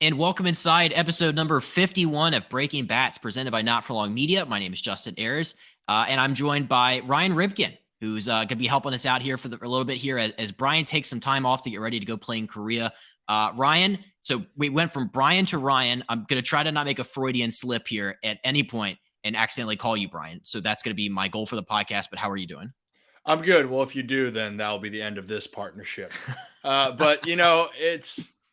And welcome inside episode number 51 of Breaking Bats, presented by Not For Long Media. My name is Justin Ayers, and I'm joined by Ryan Ripken, who's going to be helping us out here for a little bit here as Brian takes some time off to get ready to go play in Korea. Ryan, so we went from Brian to Ryan. I'm going to try to not make a Freudian slip here at any point and accidentally call you Brian. So that's going to be my goal for the podcast, but how are you doing? I'm good. Well, if you do, then that'll be the end of this partnership. But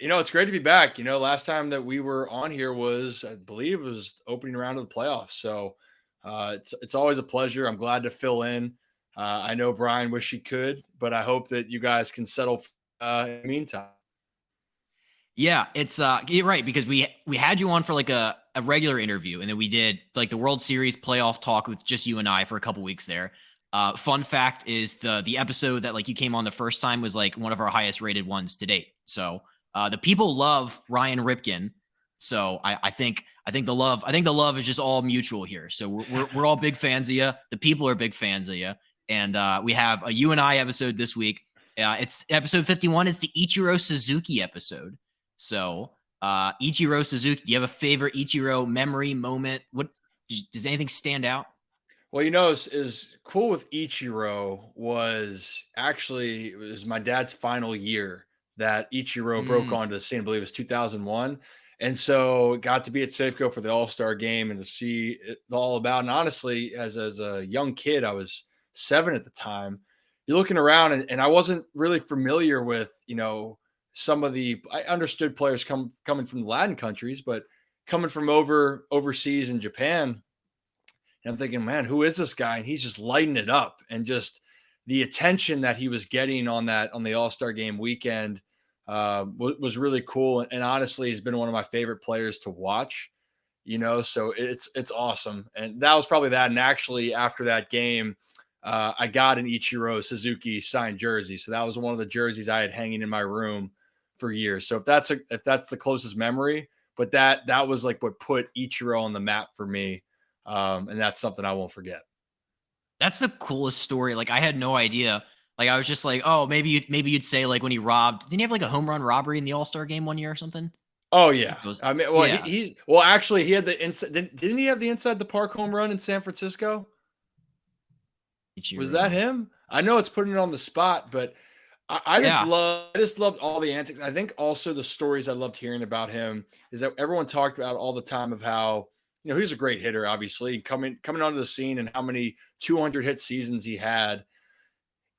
it's great to be back. Last time that we were on here was, I believe, it was opening round of the playoffs. So it's always a pleasure. I'm glad to fill in. I know Brian wish he could, but I hope that you guys can settle in the meantime. Yeah, it's you're right, because we had you on for like a regular interview, and then we did like the World Series playoff talk with just you and I for a couple weeks there. Fun fact is the episode that like you came on the first time was like one of our highest rated ones to date. So the people love Ryan Ripken. So I think the love is just all mutual here. So we're all big fans of you. The people are big fans of you, and we have a you and I episode this week. It's episode 51. It's the Ichiro Suzuki episode. So Ichiro Suzuki, do you have a favorite Ichiro memory moment? What does anything stand out? Well, is cool with Ichiro was actually it was my dad's final year that Ichiro broke onto the scene. I believe it was 2001. And so got to be at Safeco for the All-Star game and to see it all about. And honestly, as a young kid, I was 7 at the time. You're looking around and I wasn't really familiar with, some of I understood players coming from the Latin countries, but coming from overseas in Japan, and I'm thinking, man, who is this guy? And he's just lighting it up, and just the attention that he was getting on the All-Star game weekend was really cool. And honestly, he's been one of my favorite players to watch, so it's awesome. And that was probably that. And actually after that game, I got an Ichiro Suzuki signed jersey. So that was one of the jerseys I had hanging in my room for years. So if that's the closest memory, but that was like what put Ichiro on the map for me. And that's something I won't forget. That's the coolest story. Like I had no idea. Like I was just like, oh, maybe you'd say like when he robbed. Didn't he have like a home run robbery in the All-Star game one year or something? Oh yeah. Was, I mean, well, yeah. actually he had the inside. Didn't he have the inside the park home run in San Francisco? Ichiro. Was that him? I know it's putting it on the spot, but I just loved all the antics. I think also the stories I loved hearing about him is that everyone talked about all the time of how, he's a great hitter, obviously, coming onto the scene and how many 200 hit seasons he had.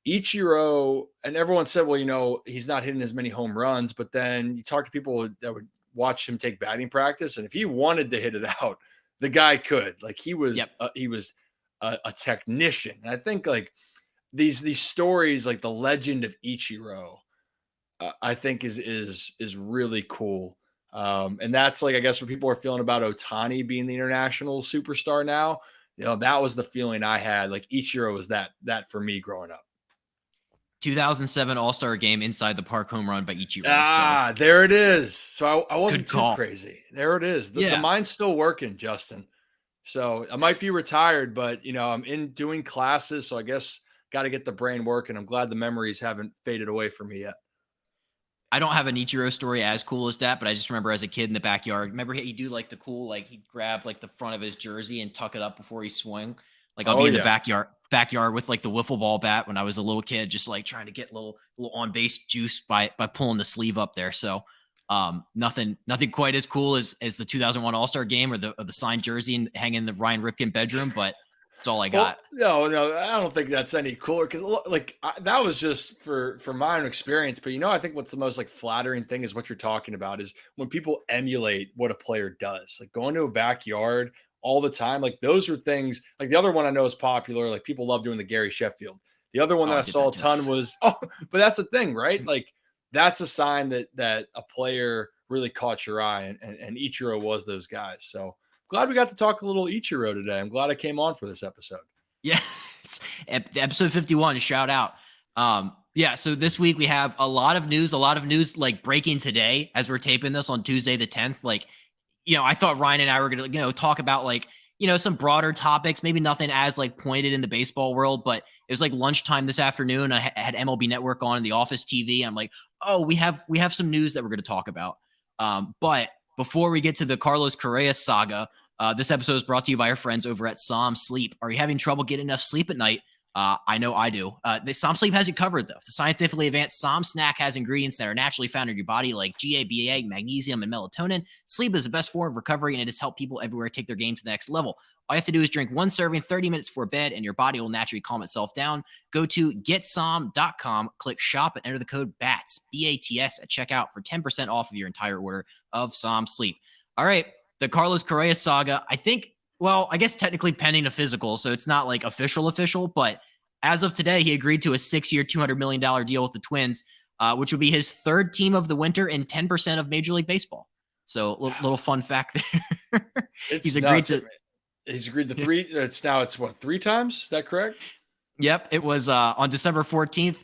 Ichiro, and everyone said, well, he's not hitting as many home runs, but then you talk to people that would watch him take batting practice, and if he wanted to hit it out, the guy could. Like he was a technician. And I think like these stories, like the legend of Ichiro, I think is really cool. And that's like, I guess what people are feeling about Ohtani being the international superstar now, that was the feeling I had. Like Ichiro was that for me growing up. 2007 All-Star game inside the park home run by Ichiro. So. There it is. So I wasn't too crazy. There it is. The mind's still working, Justin. So I might be retired, but I'm in doing classes. So I guess got to get the brain working. I'm glad the memories haven't faded away from me yet. I don't have an Ichiro story as cool as that, but I just remember as a kid in the backyard, remember he'd do like the cool, like he'd grab like the front of his jersey and tuck it up before he swung. Like I'll be in the backyard with like the wiffle ball bat when I was a little kid, just like trying to get a little on base juice by pulling the sleeve up there. So nothing quite as cool as the 2001 All-Star game or the signed jersey and hanging in the Ryan Ripken bedroom, but that's all I got. Well, no, I don't think that's any cooler because that was just for my own experience. But I think what's the most like flattering thing is what you're talking about is when people emulate what a player does, like going to a backyard all the time. Like those are things like the other one I know is popular. Like people love doing the Gary Sheffield. The other one that I saw a ton was, but that's the thing, right? Like that's a sign that a player really caught your eye, and Ichiro was those guys. So glad we got to talk a little Ichiro today. I'm glad I came on for this episode. Yeah, episode 51. Shout out. So this week we have a lot of news like breaking today as we're taping this on Tuesday the 10th. Like, I thought Ryan and I were going to, talk about like, some broader topics, maybe nothing as like pointed in the baseball world, but it was like lunchtime this afternoon. I had MLB Network on in the office TV. I'm like, oh, we have some news that we're going to talk about. But before we get to the Carlos Correa saga, this episode is brought to you by our friends over at Som Sleep. Are you having trouble getting enough sleep at night? I know I do. The Som Sleep has you covered, though. The scientifically advanced Som snack has ingredients that are naturally found in your body, like GABA, magnesium, and melatonin. Sleep is the best form of recovery, and it has helped people everywhere take their game to the next level. All you have to do is drink one serving 30 minutes before bed, and your body will naturally calm itself down. Go to getsom.com, click shop, and enter the code BATS, B-A-T-S, at checkout for 10% off of your entire order of Som Sleep. All right, the Carlos Correa saga, I guess technically pending a physical, so it's not like official, but as of today, he agreed to a 6-year, $200 million deal with the Twins, which would be his third team of the winter and 10% of Major League Baseball. So little fun fact there. He's agreed to three. It's what, 3 times? Is that correct? Yep. It was on December 14th.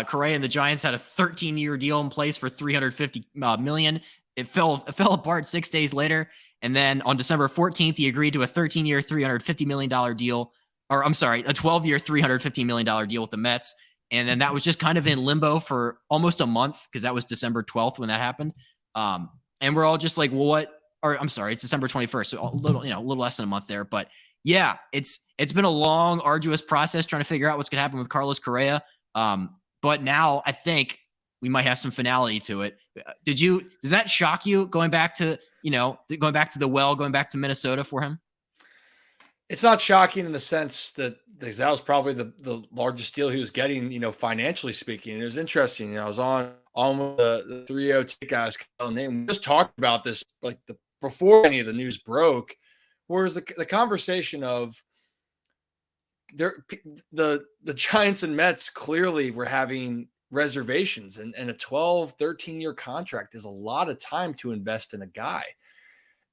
Correa and the Giants had a 13-year deal in place for $350 million. It fell apart 6 days later. And then on December 14th, he agreed to a 13-year, $350 million deal. Or I'm sorry, a 12-year, $315 million deal with the Mets. And then that was just kind of in limbo for almost a month, because that was December 12th when that happened. And we're all just like, well, what? Or I'm sorry, it's December 21st, so a little less than a month there. But yeah, it's been a long, arduous process trying to figure out what's going to happen with Carlos Correa. But now I think we might have some finality to it. Does that shock you going back to Minnesota for him? It's not shocking in the sense that was probably the largest deal he was getting, financially speaking. It was interesting. I was on the 3-0 guys, and they just talked about this like before any of the news broke. Whereas the conversation of the Giants and Mets clearly were having reservations, and a 12, 13-year contract is a lot of time to invest in a guy.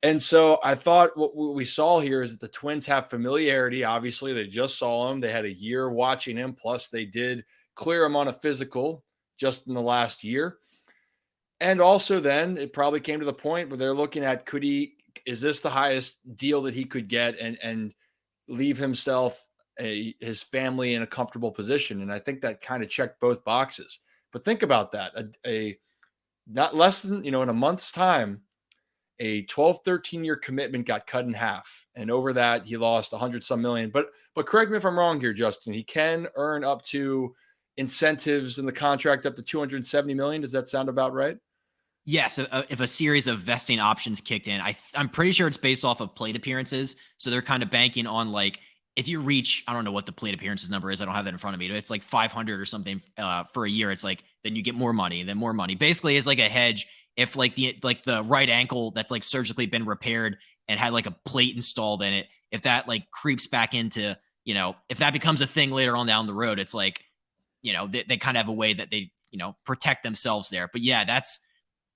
And so I thought what we saw here is that the Twins have familiarity. Obviously, they just saw him. They had a year watching him. Plus, they did clear him on a physical just in the last year. And also then it probably came to the point where they're looking at, is this the highest deal that he could get and leave himself, his family in a comfortable position? And I think that kind of checked both boxes. But think about that. A not less than, in a month's time, a 12, 13-year commitment got cut in half. And over that, he lost 100-some million. But correct me if I'm wrong here, Justin. He can earn up to incentives in the contract up to $270 million. Does that sound about right? Yes. If a series of vesting options kicked in, I'm pretty sure it's based off of plate appearances. So they're kind of banking on, like, if you reach, I don't know what the plate appearances number is. I don't have that in front of me. It's like 500 or something for a year. It's like, then you get more money, and then more money. Basically, it's like a hedge. If the right ankle that's like surgically been repaired and had like a plate installed in it, if that like creeps back into, if that becomes a thing later on down the road, it's like, they kind of have a way that they, protect themselves there. But yeah, that's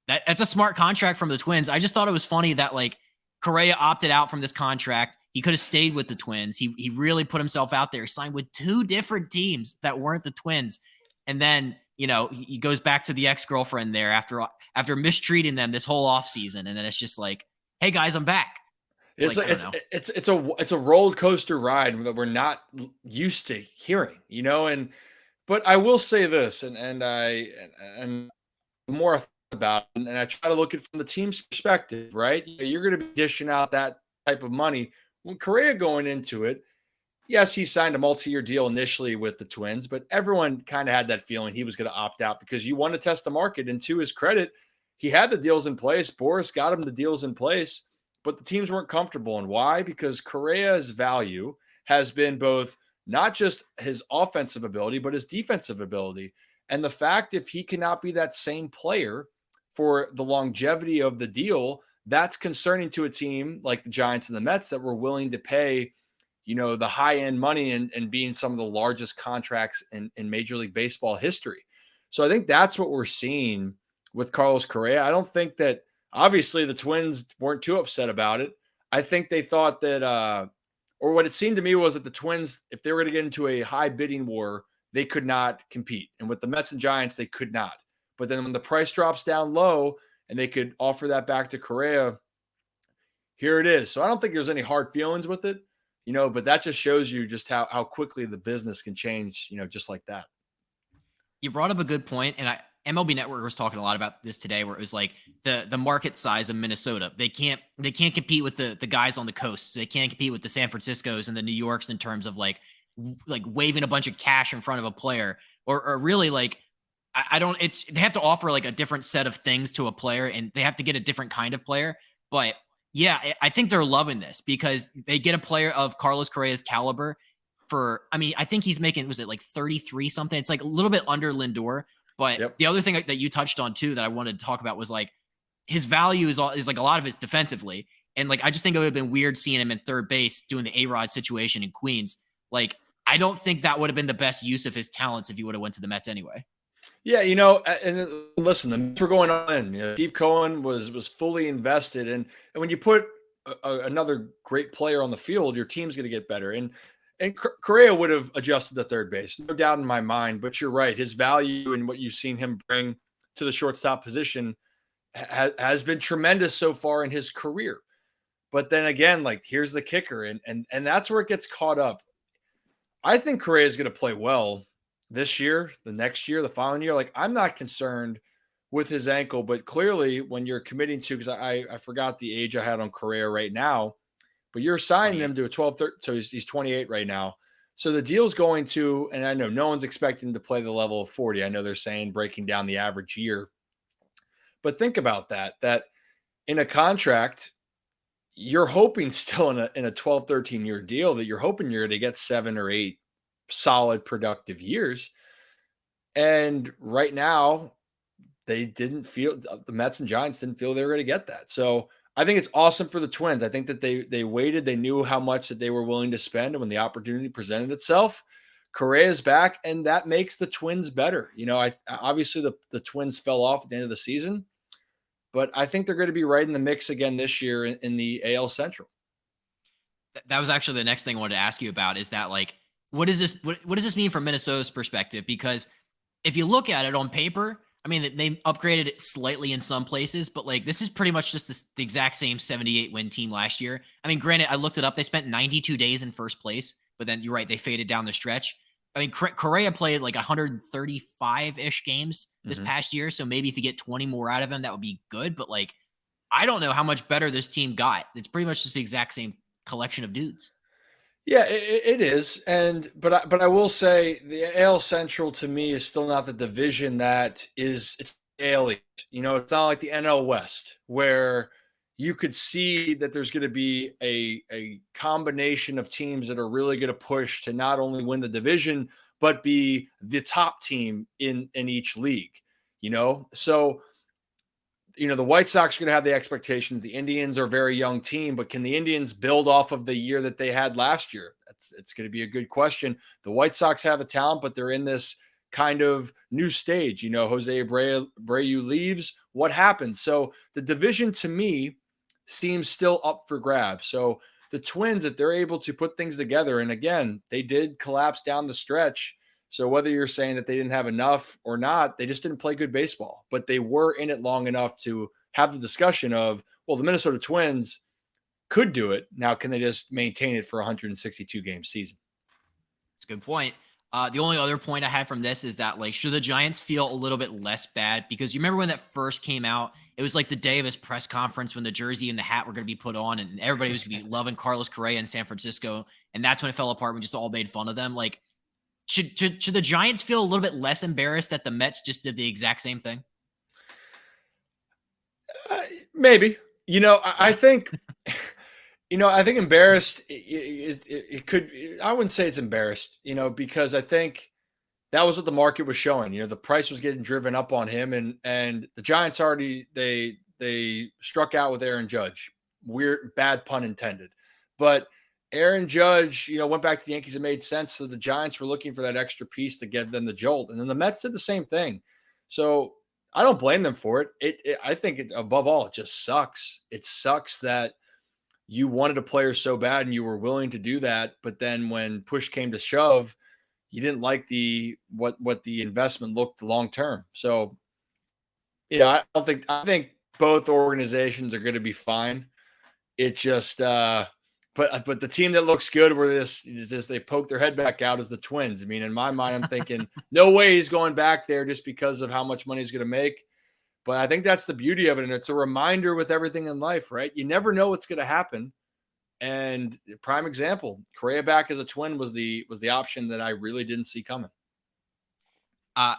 a smart contract from the Twins. I just thought it was funny that like Correa opted out from this contract. He could have stayed with the Twins. He really put himself out there. He signed with 2 different teams that weren't the Twins. And then, he goes back to the ex-girlfriend there after mistreating them this whole offseason. And then it's just like, hey guys, I'm back. It's a roller coaster ride that we're not used to hearing, but I will say this, and more about it, and I try to look at it from the team's perspective, right? You're going to be dishing out that type of money. When Correa going into it, yes, he signed a multi-year deal initially with the Twins, but everyone kind of had that feeling he was going to opt out because you want to test the market. And to his credit, he had the deals in place. Boris got him the deals in place, but the teams weren't comfortable. And why? Because Correa's value has been both not just his offensive ability, but his defensive ability. And the fact if he cannot be that same player for the longevity of the deal, that's concerning to a team like the Giants and the Mets that were willing to pay the high-end money and being some of the largest contracts in Major League Baseball history. So I think that's what we're seeing with Carlos Correa. I don't think that, obviously, the Twins weren't too upset about it. I think they thought that, or what it seemed to me was that the Twins, if they were going to get into a high bidding war, they could not compete. And with the Mets and Giants, they could not. But then when the price drops down low and they could offer that back to Correa, here it is. So I don't think there's any hard feelings with it. But that just shows you just how quickly the business can change, just like that. You brought up a good point, and MLB Network was talking a lot about this today, where it was like the market size of Minnesota. They can't compete with the guys on the coast. They can't compete with the San Franciscos and the New Yorks in terms of like waving a bunch of cash in front of a player, or really like I don't. It's they have to offer like a different set of things to a player, and they have to get a different kind of player. But yeah, I think they're loving this because they get a player of Carlos Correa's caliber for. I mean, I think he's making, was it like 33 something? It's like a little bit under Lindor. But Yep. the other thing that you touched on too that I wanted to talk about was like his value is like a lot of it's defensively. And like I just think it would have been weird seeing him in third base doing the A-Rod situation in Queens. Like I don't think that would have been the best use of his talents if he would have went to the Mets anyway. Yeah, and listen, the Mets were going on in. Steve Cohen was fully invested, and when you put another great player on the field, your team's going to get better. And Correa would have adjusted to third base, no doubt in my mind. But you're right, his value and what you've seen him bring to the shortstop position has been tremendous so far in his career. But then again, like here's the kicker, and that's where it gets caught up. I think Correa is going to play well this year, the next year, the following year. Like I'm not concerned with his ankle, but clearly when you're committing to, because I forgot the age I had on Correa right now, but you're assigning him to a 12, 13, so he's 28 right now. So the deal's going to, and I know no one's expecting to play the level of 40. I know they're saying breaking down the average year, but think about that in a contract, you're hoping still in a 12, 13 year deal that you're hoping you're going to get 7 or 8 solid productive years. And right now they didn't feel, the Mets and Giants didn't feel they were going to get that. So I think it's awesome for the Twins. I think that they waited, they knew how much that they were willing to spend. And when the opportunity presented itself, Correa's back, and that makes the Twins better. I obviously the Twins fell off at the end of the season, but I think they're going to be right in the mix again this year in the AL Central. That was actually the next thing I wanted to ask you about, is that like, what is this? What does this mean from Minnesota's perspective? Because if you look at it on paper, I mean, they upgraded it slightly in some places, but like this is pretty much just the exact same 78 win team last year. I mean, granted, I looked it up. They spent 92 days in first place, but then you're right, they faded down the stretch. I mean, Correa played like 135-ish games this past year. So maybe if you get 20 more out of him, that would be good. But like, I don't know how much better this team got. It's pretty much just the exact same collection of dudes. Yeah, it is, but I will say the AL Central to me is still not the division that is. It's AL East. It's not like the NL West where you could see that there's going to be a combination of teams that are really going to push to not only win the division but be the top team in each league. So. The White Sox are going to have the expectations. The Indians are a very young team, but can the Indians build off of the year that they had last year? It's going to be a good question. The White Sox have the talent, but they're in this kind of new stage. Jose Abreu leaves. What happens? So the division to me seems still up for grabs. So the Twins, if they're able to put things together, and again, they did collapse down the stretch. So whether you're saying that they didn't have enough or not, they just didn't play good baseball, but they were in it long enough to have the discussion of, well, the Minnesota Twins could do it. Now, can they just maintain it for a 162 game season? That's a good point. The only other point I had from this is that, like, should the Giants feel a little bit less bad? Because you remember when that first came out, it was like the day of his press conference when the jersey and the hat were going to be put on, and everybody was going to be loving Carlos Correa in San Francisco. And that's when it fell apart. We just all made fun of them. Like, should the Giants feel a little bit less embarrassed that the Mets just did the exact same thing? Maybe. I think. I think embarrassed. It could. I wouldn't say it's embarrassed. Because I think that was what the market was showing. The price was getting driven up on him, and the Giants already they struck out with Aaron Judge. Weird, bad pun intended, but Aaron Judge, went back to the Yankees. It made sense. So the Giants were looking for that extra piece to give them the jolt. And then the Mets did the same thing. So I don't blame them for it. I think above all, it just sucks. It sucks that you wanted a player so bad and you were willing to do that. But then when push came to shove, you didn't like what the investment looked long-term. So, I think both organizations are going to be fine. It just, But the team that looks good where they poke their head back out is the Twins. I mean, in my mind, I'm thinking no way he's going back there just because of how much money he's going to make. But I think that's the beauty of it, and it's a reminder with everything in life, right? You never know what's going to happen. And prime example, Correa back as a Twin was the option that I really didn't see coming.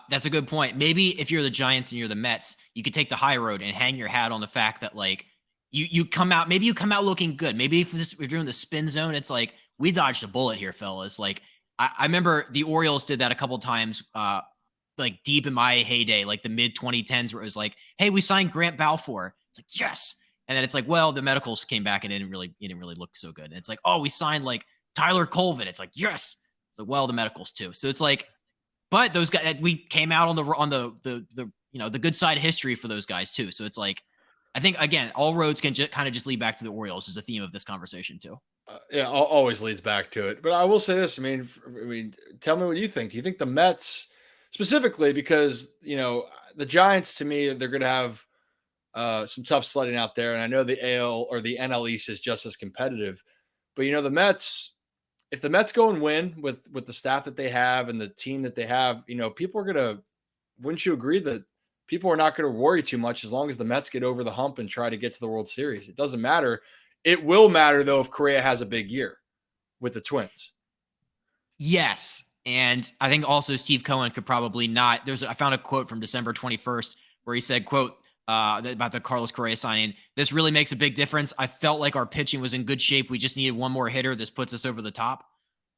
That's a good point. Maybe if you're the Giants and you're the Mets, you could take the high road and hang your hat on the fact that like you come out, maybe you come out looking good. Maybe if we're doing the spin zone, it's like we dodged a bullet here, fellas. Like I remember the Orioles did that a couple times, like deep in my heyday, like the mid 2010s, where it was like, hey, we signed Grant Balfour. It's like, yes. And then it's like, well, the medicals came back and it didn't really look so good. And it's like, oh, we signed like Tyler Colvin. It's like, yes. It's like, well, the medicals too. So it's like, but those guys, we came out on the good side of history for those guys too. So it's like, I think again, all roads can kind of just lead back to the Orioles as a theme of this conversation too. Yeah, always leads back to it. But I will say this: I mean, tell me what you think. Do you think the Mets specifically, because the Giants, to me, they're going to have some tough sledding out there, and I know the AL or the NL East is just as competitive. But the Mets, if the Mets go and win with the staff that they have and the team that they have, people are going to. Wouldn't you agree that people are not going to worry too much as long as the Mets get over the hump and try to get to the World Series? It doesn't matter. It will matter, though, if Correa has a big year with the Twins. Yes. And I think also Steve Cohen could probably not. I found a quote from December 21st where he said, quote, about the Carlos Correa signing. This really makes a big difference. I felt like our pitching was in good shape. We just needed one more hitter. This puts us over the top.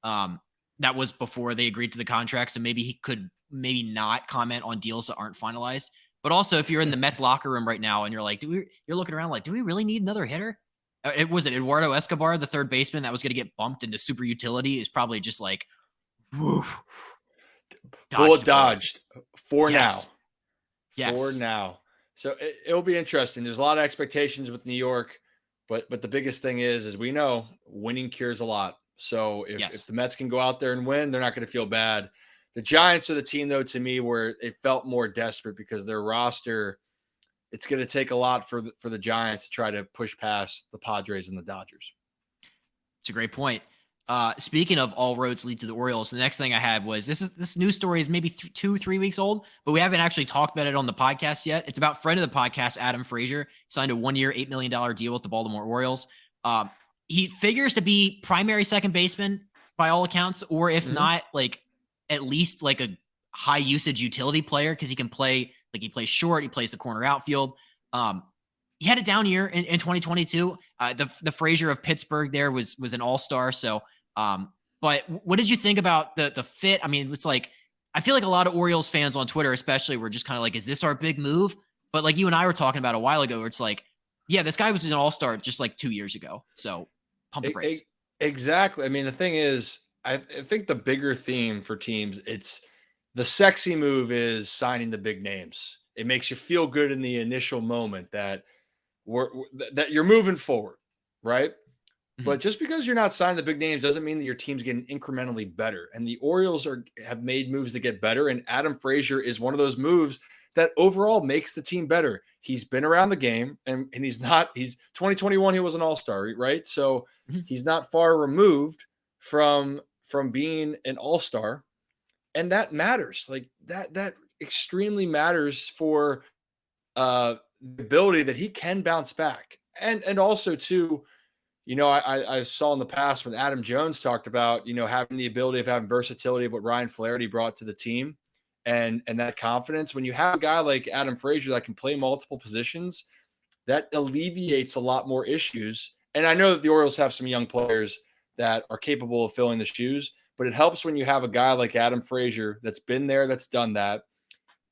That was before they agreed to the contract. So maybe he could maybe not comment on deals that aren't finalized. But also, if you're in the Mets locker room right now and you're like, you're looking around like, do we really need another hitter? It was Eduardo Escobar, the third baseman that was going to get bumped into super utility, is probably just like, whoo, bullet dodged for yes. now. Yes. For now. So it'll be interesting. There's a lot of expectations with New York, but the biggest thing is we know winning cures a lot. So if the Mets can go out there and win, they're not going to feel bad. The Giants are the team, though, to me, where it felt more desperate because their roster, it's going to take a lot for the Giants to try to push past the Padres and the Dodgers. It's a great point. Speaking of all roads lead to the Orioles, the next thing I had was this news story is maybe 2-3 weeks old, but we haven't actually talked about it on the podcast yet. It's about friend of the podcast, Adam Frazier, signed a 1-year, $8 million deal with the Baltimore Orioles. He figures to be primary second baseman by all accounts, or if not, like at least like a high usage utility player, because he can play, like he plays short, he plays the corner outfield. He had a down year in 2022. The Frazier of Pittsburgh there was an all-star. So, but what did you think about the fit? I mean, it's like, I feel like a lot of Orioles fans on Twitter, especially, were just kind of like, is this our big move? But like you and I were talking about a while ago, where it's like, yeah, this guy was an all-star just like 2 years ago. So pump the brakes. Exactly. I mean, the thing is, I think the bigger theme for teams, it's the sexy move is signing the big names. It makes you feel good in the initial moment that that you're moving forward, right? Mm-hmm. But just because you're not signing the big names doesn't mean that your team's getting incrementally better. And the Orioles have made moves to get better. And Adam Frazier is one of those moves that overall makes the team better. He's been around the game and he's 2021, he was an all-star, right? So he's not far removed from being an all-star. And that matters. Like that extremely matters for the ability that he can bounce back. And also too, I saw in the past when Adam Jones talked about, having the ability of having versatility of what Ryan Flaherty brought to the team and that confidence. When you have a guy like Adam Frazier that can play multiple positions, that alleviates a lot more issues. And I know that the Orioles have some young players that are capable of filling the shoes, but it helps when you have a guy like Adam Frazier that's been there, that's done that,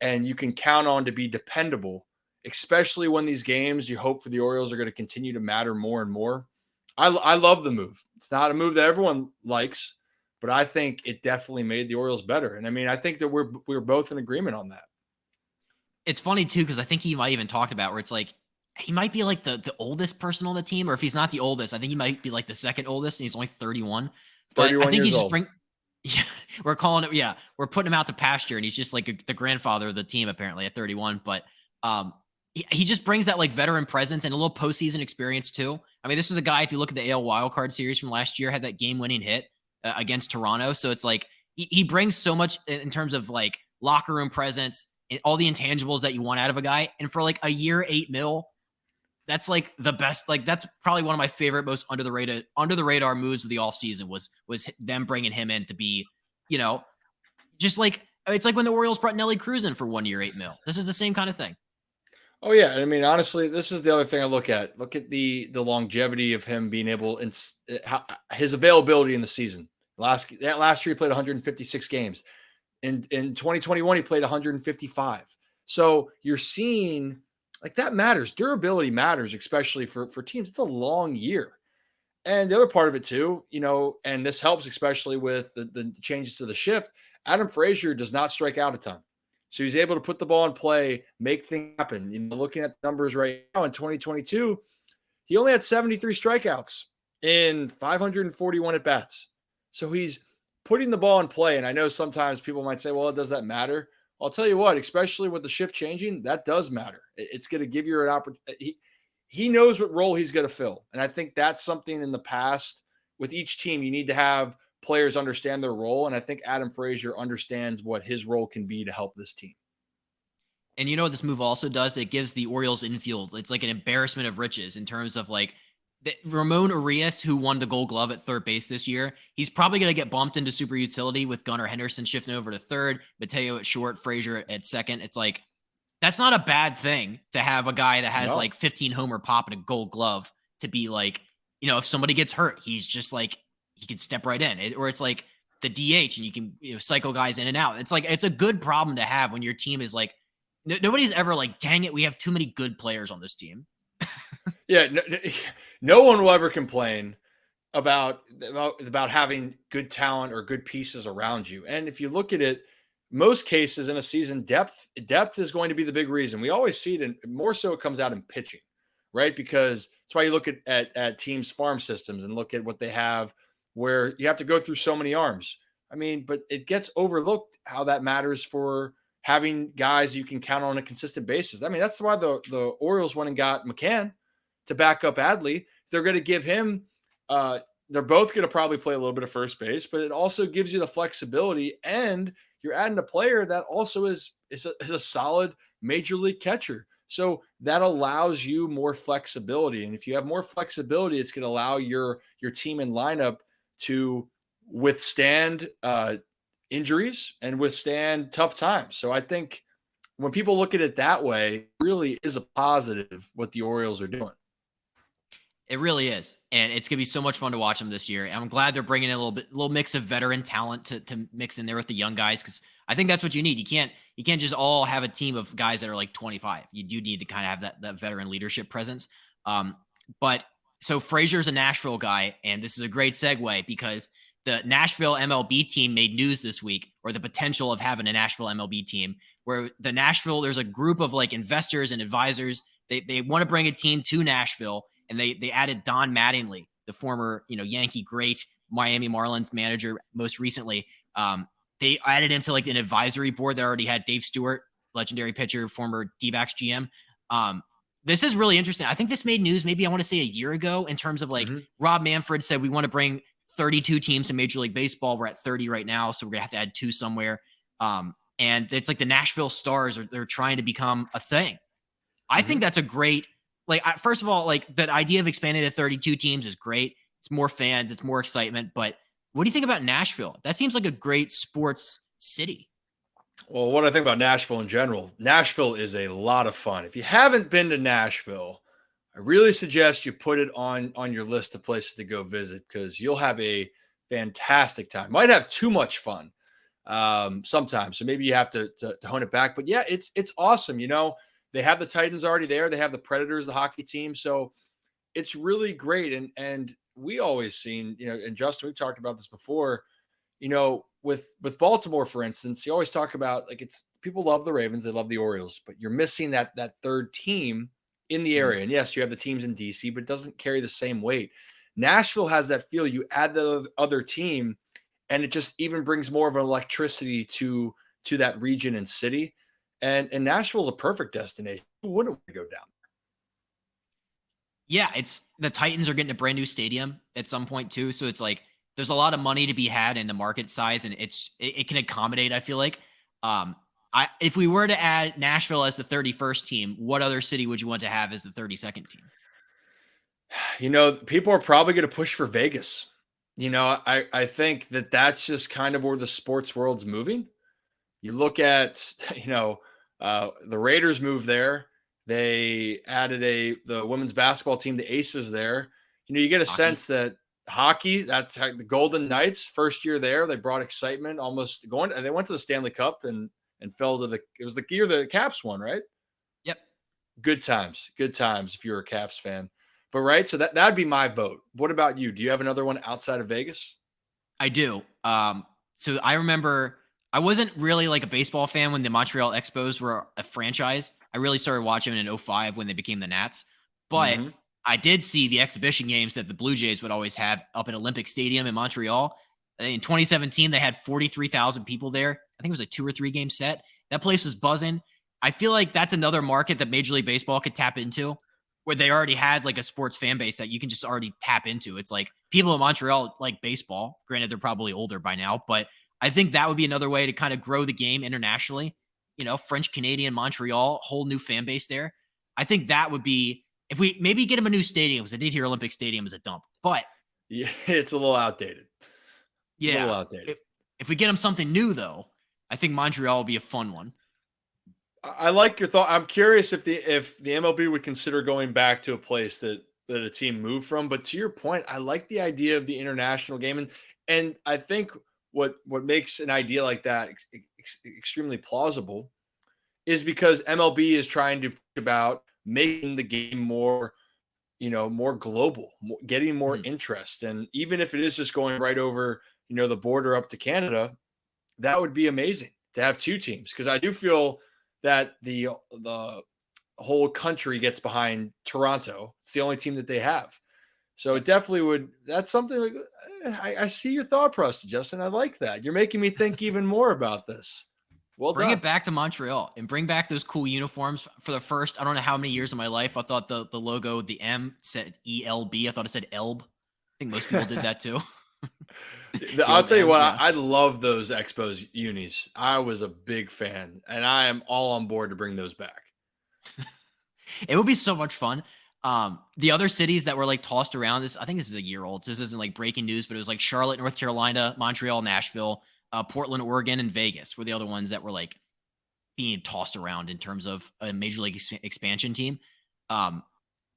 and you can count on to be dependable, especially when these games you hope for the Orioles are going to continue to matter more and more. I love the move. It's not a move that everyone likes, but I think it definitely made the Orioles better. And I mean, I think that we're both in agreement on that. It's funny too, because I think he might even talked about where it's like, he might be like the oldest person on the team, or if he's not the oldest, I think he might be like the second oldest, and he's only 31. But 31 I think years old. Yeah, we're calling it. Yeah, we're putting him out to pasture, and he's just like the grandfather of the team apparently at 31. But he just brings that like veteran presence and a little postseason experience too. I mean, this is a guy, if you look at the AL wildcard series from last year, had that game-winning hit against Toronto. So it's like he brings so much in terms of like locker room presence and all the intangibles that you want out of a guy. And for like a year, $8 million, that's like the best. Like that's probably one of my favorite, most under the radar moves of the offseason was them bringing him in to be, just like it's like when the Orioles brought Nelly Cruz in for 1 year, $8 million. This is the same kind of thing. Oh yeah, I mean, honestly, this is the other thing I look at. Look at the longevity of him being able and his availability in the season. Last year he played 156 games. In 2021 he played 155. So you're seeing like that matters. Durability matters, especially for teams. It's a long year. And the other part of it too, and this helps especially with the changes to the shift. Adam Frazier does not strike out a ton. So he's able to put the ball in play, make things happen. Looking at the numbers right now in 2022, he only had 73 strikeouts in 541 at bats. So he's putting the ball in play. And I know sometimes people might say, well, does that matter? I'll tell you what, especially with the shift changing, that does matter. It's going to give you an opportunity. He knows what role he's going to fill. And I think that's something in the past with each team, you need to have players understand their role. And I think Adam Frazier understands what his role can be to help this team. And you know what this move also does? It gives the Orioles infield, it's like an embarrassment of riches in terms of like Ramon Urias, who won the Gold Glove at third base this year. He's probably going to get bumped into super utility with Gunnar Henderson shifting over to third, Mateo at short, Frazier at second. It's like, that's not a bad thing to have a guy that has like 15 homer pop and a Gold Glove to be like, if somebody gets hurt, he's just like, he can step right in. Or it's like the DH and you can cycle guys in and out. It's like, it's a good problem to have when your team is like, nobody's ever like, dang it, we have too many good players on this team. Yeah, no one will ever complain about having good talent or good pieces around you. And if you look at it, most cases in a season, depth is going to be the big reason. We always see it, and more so it comes out in pitching, right? Because that's why you look at teams' farm systems and look at what they have, where you have to go through so many arms. I mean, but it gets overlooked how that matters for having guys you can count on a consistent basis. I mean, that's why the Orioles went and got McCann to back up Adley. They're going to give him they're both going to probably play a little bit of first base, but it also gives you the flexibility, and you're adding a player that also is a solid major league catcher. So that allows you more flexibility. And if you have more flexibility, it's going to allow your team and lineup to withstand injuries and withstand tough times. So I think when people look at it that way, it really is a positive what the Orioles are doing. It really is. And it's going to be so much fun to watch them this year. And I'm glad they're bringing in a little mix of veteran talent to mix in there with the young guys. Cause I think that's what you need. You can't just all have a team of guys that are like 25. You do need to kind of have that veteran leadership presence. But so Frazier's a Nashville guy, and this is a great segue because the Nashville MLB team made news this week, or the potential of having a Nashville MLB team, where there's a group of like investors and advisors. They want to bring a team to Nashville, and they added Don Mattingly, the former Yankee great, Miami Marlins manager most recently. They added him to like an advisory board that already had Dave Stewart, legendary pitcher, former D-backs GM. This is really interesting. I think this made news maybe I want to say a year ago in terms of like Rob Manfred said we want to bring 32 teams in Major League Baseball. We're at 30 right now, so we're gonna have to add 2 somewhere. And it's like the Nashville Stars they're trying to become a thing. I think that's a great, like, first of all, like that idea of expanding to 32 teams is great. It's more fans, it's more excitement. But what do you think about Nashville? That seems like a great sports city. Well, what I think about Nashville in general, Nashville is a lot of fun. If you haven't been to Nashville, I really suggest you put it on your list of places to go visit, because you'll have a fantastic time. Might have too much fun sometimes, so maybe you have to hone it back. But yeah, it's awesome. They have the Titans already there. They have the Predators, the hockey team. So it's really great. And we always seen, and Justin, we've talked about this before, with Baltimore, for instance, you always talk about like people love the Ravens, they love the Orioles, but you're missing that third team in the area. And yes, you have the teams in DC, but it doesn't carry the same weight. Nashville has that feel. You add the other team, and it just even brings more of an electricity to that region and city. And Nashville's a perfect destination. Who wouldn't want to go down? Yeah, it's the Titans are getting a brand new stadium at some point too, so it's like there's a lot of money to be had in the market size, and it can accommodate. I feel like, if we were to add Nashville as the 31st team, what other city would you want to have as the 32nd team? People are probably going to push for Vegas. I think that that's just kind of where the sports world's moving. You look at, the Raiders moved there. They added the women's basketball team, the Aces there. You get a Hockey. sense that hockey, that's the Golden Knights, first year there, they brought excitement almost going. They went to the Stanley Cup and fell to it was the year the Caps won, right? Yep. Good times if you're a Caps fan. But right, so that'd be my vote. What about you? Do you have another one outside of Vegas? I do. So I remember I wasn't really like a baseball fan when the Montreal Expos were a franchise. I really started watching them in 05 when they became the Nats. But Mhm. I did see the exhibition games that the Blue Jays would always have up at Olympic Stadium in Montreal. In 2017, they had 43,000 people there. I think it was a 2 or 3 game set. That place was buzzing. I feel like that's another market that Major League Baseball could tap into, where they already had like a sports fan base that you can just already tap into. It's like people in Montreal like baseball. Granted, they're probably older by now, but I think that would be another way to kind of grow the game internationally. French Canadian Montreal, whole new fan base there. I think that would be, if we maybe get them a new stadium, because I did hear Olympic Stadium is a dump. But Yeah, it's a little outdated. A little yeah, outdated. if we get them something new though, I think Montreal will be a fun one. I like your thought. I'm curious if the MLB would consider going back to a place that a team moved from. But to your point, I like the idea of the international game, and I think what makes an idea like that extremely plausible is because MLB is trying to push about making the game more, more global, getting more interest, and even if it is just going right over, the border up to Canada, that would be amazing to have 2 teams, because I do feel that the whole country gets behind Toronto. It's the only team that they have. So it definitely would. That's something like, I see your thought process, Justin. I like that. You're making me think even more about this. Well Bring done. it back to Montreal and bring back those cool uniforms. For the first, I don't know how many years of my life, I thought the logo, the M said ELB. I thought it said ELB. I think most people did that too. The I'll old tell you M, what, yeah. I love those Expos unis. I was a big fan, and I am all on board to bring those back. It would be so much fun. The other cities that were like tossed around, I think this is a year old, so this isn't like breaking news, but it was like Charlotte, North Carolina, Montreal, Nashville, Portland, Oregon, and Vegas were the other ones that were like being tossed around in terms of a major league expansion team. I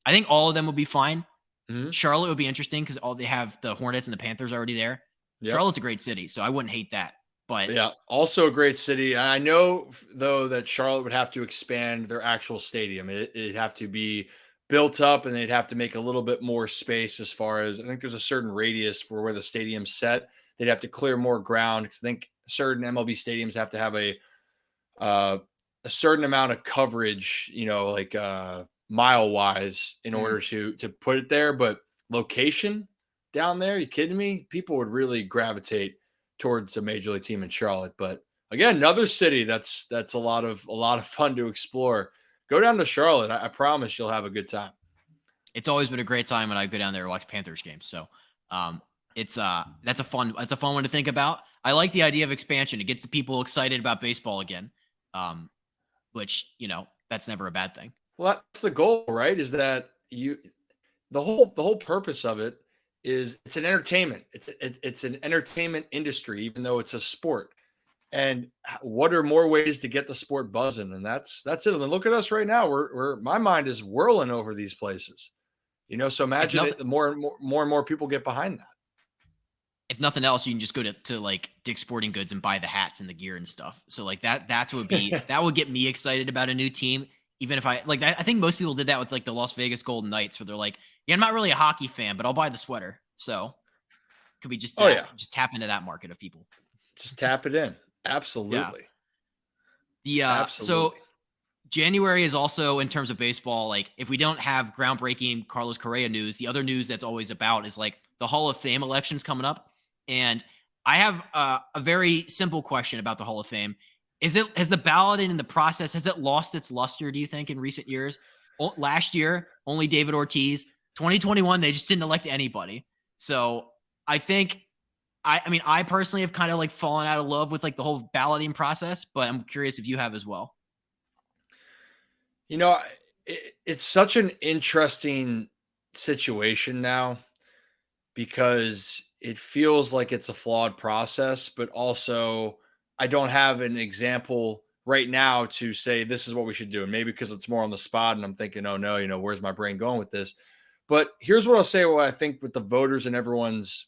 think all of them would be fine. Mhm. Charlotte would be interesting because they have the Hornets and the Panthers already there. Yep. Charlotte's a great city, so I wouldn't hate that. But Yeah, also a great city. And I know though that Charlotte would have to expand their actual stadium. It'd have to be built up, and they'd have to make a little bit more space as far as, I think there's a certain radius for where the stadium's set. They'd have to clear more ground, because I think certain MLB stadiums have to have a certain amount of coverage, like mile wise, in order to put it there. But location down there, you kidding me? People would really gravitate towards a major league team in Charlotte. But again, another city that's a lot of fun to explore. Go down to Charlotte. I promise you'll have a good time. it's always been a great time when I go down there and watch Panthers games. So that's a fun one to think about. I like the idea of expansion. It gets the people excited about baseball again. Which, that's never a bad thing. Well, that's the goal, right? Is that the whole purpose of it is it's an entertainment. It's an entertainment industry, even though it's a sport. And what are more ways to get the sport buzzing? And that's it. And look at us right now. We're my mind is whirling over these places. So imagine the more and more people get behind that. If nothing else, you can just go to like Dick's Sporting Goods and buy the hats and the gear and stuff. So like that would get me excited about a new team. Even if I think most people did that with like the Las Vegas Golden Knights, where they're like, yeah, I'm not really a hockey fan, but I'll buy the sweater. So could we just tap into that market of people? Just tap it in. Absolutely. Yeah. So January is also, in terms of baseball, like if we don't have groundbreaking Carlos Correa news, the other news that's always about is like the Hall of Fame elections coming up. And I have a very simple question about the Hall of Fame. Has the balloting in the process, has it lost its luster, do you think, in recent years? Last year, only David Ortiz. 2021, they just didn't elect anybody. So I think, I mean, I personally have kind of like fallen out of love with like the whole balloting process, but I'm curious if you have as well. You know, it's such an interesting situation now because it feels like it's a flawed process, but also I don't have an example right now to say this is what we should do. And maybe because it's more on the spot and I'm thinking, oh no, where's my brain going with this? But here's what I'll say what I think with the voters and everyone's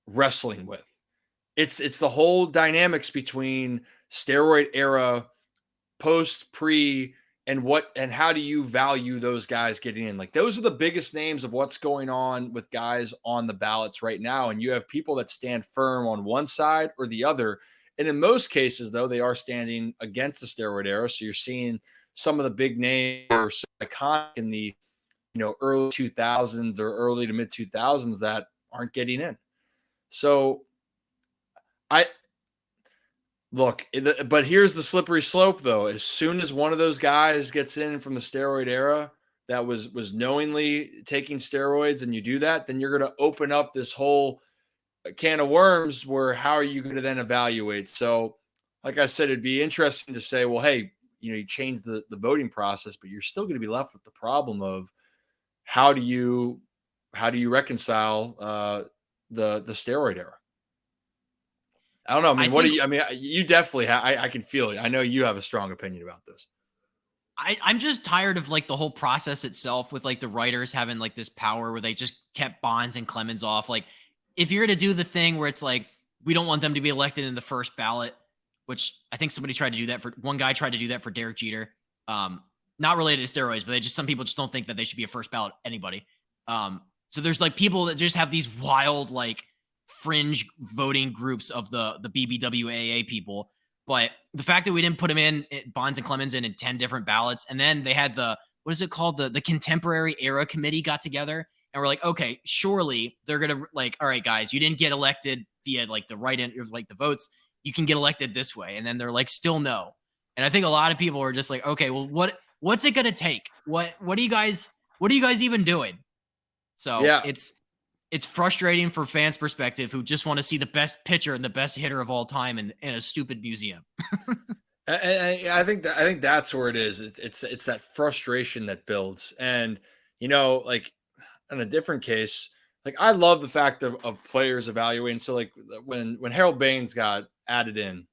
wrestling with. It's the whole dynamics between steroid era, post, pre, and how do you value those guys getting in? Like those are the biggest names of what's going on with guys on the ballots right now. And you have people that stand firm on one side or the other. And in most cases, though, they are standing against the steroid era. So you're seeing some of the big names are so iconic in the early 2000s or early to mid 2000s that aren't getting in. So I look, but here's the slippery slope, though. As soon as one of those guys gets in from the steroid era that was knowingly taking steroids, and you do that, then you're going to open up this whole can of worms where how are you going to then evaluate? So, like I said, it'd be interesting to say, well, hey, you change the voting process, but you're still going to be left with the problem of how do you reconcile the steroid era? I don't know. I mean, you definitely I can feel it. I know you have a strong opinion about this. I'm just tired of like the whole process itself with like the writers having like this power where they just kept Bonds and Clemens off. Like, if you're going to do the thing where it's like, we don't want them to be elected in the first ballot, which I think somebody tried to do that one guy tried to do that for Derek Jeter. Not related to steroids, but some people just don't think that they should be a first ballot anybody. So there's like people that just have these wild, like fringe voting groups of the BBWAA people. But the fact that we didn't put him in Bonds and Clemens in 10 different ballots, and then they had what is it called? The contemporary era committee got together and we're like, okay, surely they're going to like, all right, guys, you didn't get elected via like the write-in or like the votes. You can get elected this way. And then they're like, still no. And I think a lot of people are just like, okay, well, what's it going to take? What are you guys even doing? So yeah, it's frustrating for fans' perspective who just want to see the best pitcher and the best hitter of all time in a stupid museum. I think that's where it is. It's that frustration that builds. And, like in a different case, like I love the fact of players evaluating. So like when Harold Baines got added in,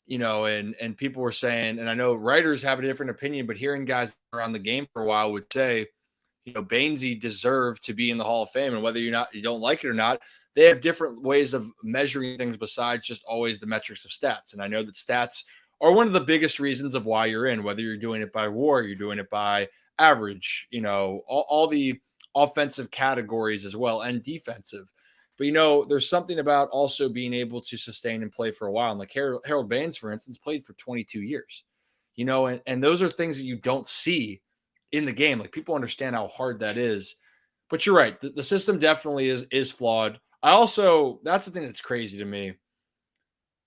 and people were saying, and I know writers have a different opinion, but hearing guys around the game for a while would say, Bainesy deserved to be in the Hall of Fame. And whether you don't like it or not, they have different ways of measuring things besides just always the metrics of stats. And I know that stats are one of the biggest reasons of why you're in, whether you're doing it by WAR, you're doing it by average, all the offensive categories as well and defensive. But, there's something about also being able to sustain and play for a while. And like Harold Baines, for instance, played for 22 years, and those are things that you don't see in the game. Like people understand how hard that is. But you're right. The system definitely is flawed. That's the thing that's crazy to me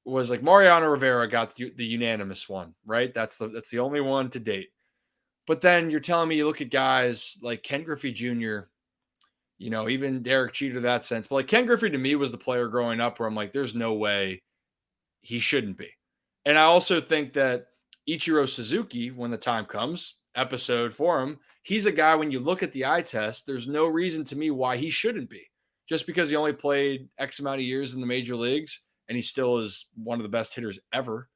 was like Mariano Rivera got the unanimous one, right? That's the only one to date. But then you're telling me you look at guys like Ken Griffey Jr., even Derek Jeter, that sense. But like Ken Griffey to me was the player growing up where I'm like, there's no way he shouldn't be. And I also think that Ichiro Suzuki, when the time comes, episode for him, he's a guy, when you look at the eye test, there's no reason to me why he shouldn't be. Just because he only played X amount of years in the major leagues and he still is one of the best hitters ever.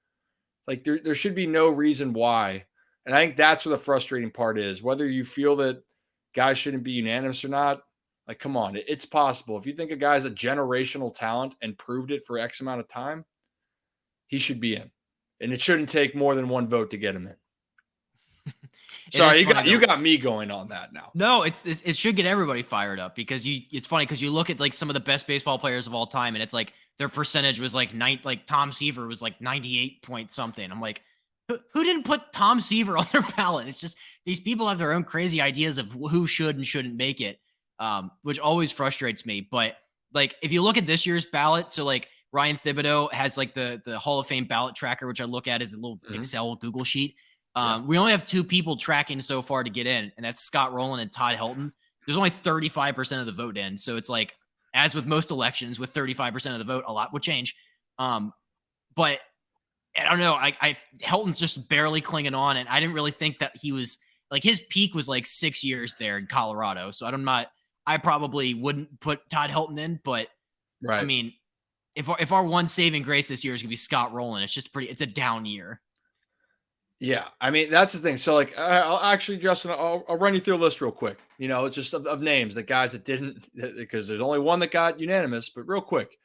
Like there should be no reason why. And I think that's where the frustrating part is. Whether you feel that guys shouldn't be unanimous or not, like, come on, it's possible. If you think a guy's a generational talent and proved it for X amount of time, he should be in. And it shouldn't take more than one vote to get him in. Sorry, you got me going on that now. No, it should get everybody fired up because it's funny because you look at like some of the best baseball players of all time and it's like their percentage was like Tom Seaver was like 98 point something. I'm like, who didn't put Tom Seaver on their ballot? It's just these people have their own crazy ideas of who should and shouldn't make it, which always frustrates me. But like if you look at this year's ballot, so like Ryan Thibodeau has like the Hall of Fame ballot tracker, which I look at as a little Excel Google sheet. Yeah. We only have 2 people tracking so far to get in, and that's Scott Rowland and Todd Helton. There's only 35% of the vote in. So it's like, as with most elections, with 35% of the vote, a lot would change. But I don't know. Helton's just barely clinging on, and I didn't really think that he was like, his peak was like 6 years there in Colorado. So I probably wouldn't put Todd Helton in, but Right. I mean, if our one saving grace this year is gonna be Scott Rowland, it's a down year. Yeah, I mean that's the thing. So like, I'll actually, Justin, I'll run you through a list real quick. You know, just of names, the guys that didn't, because there's only one that got unanimous. But real quick,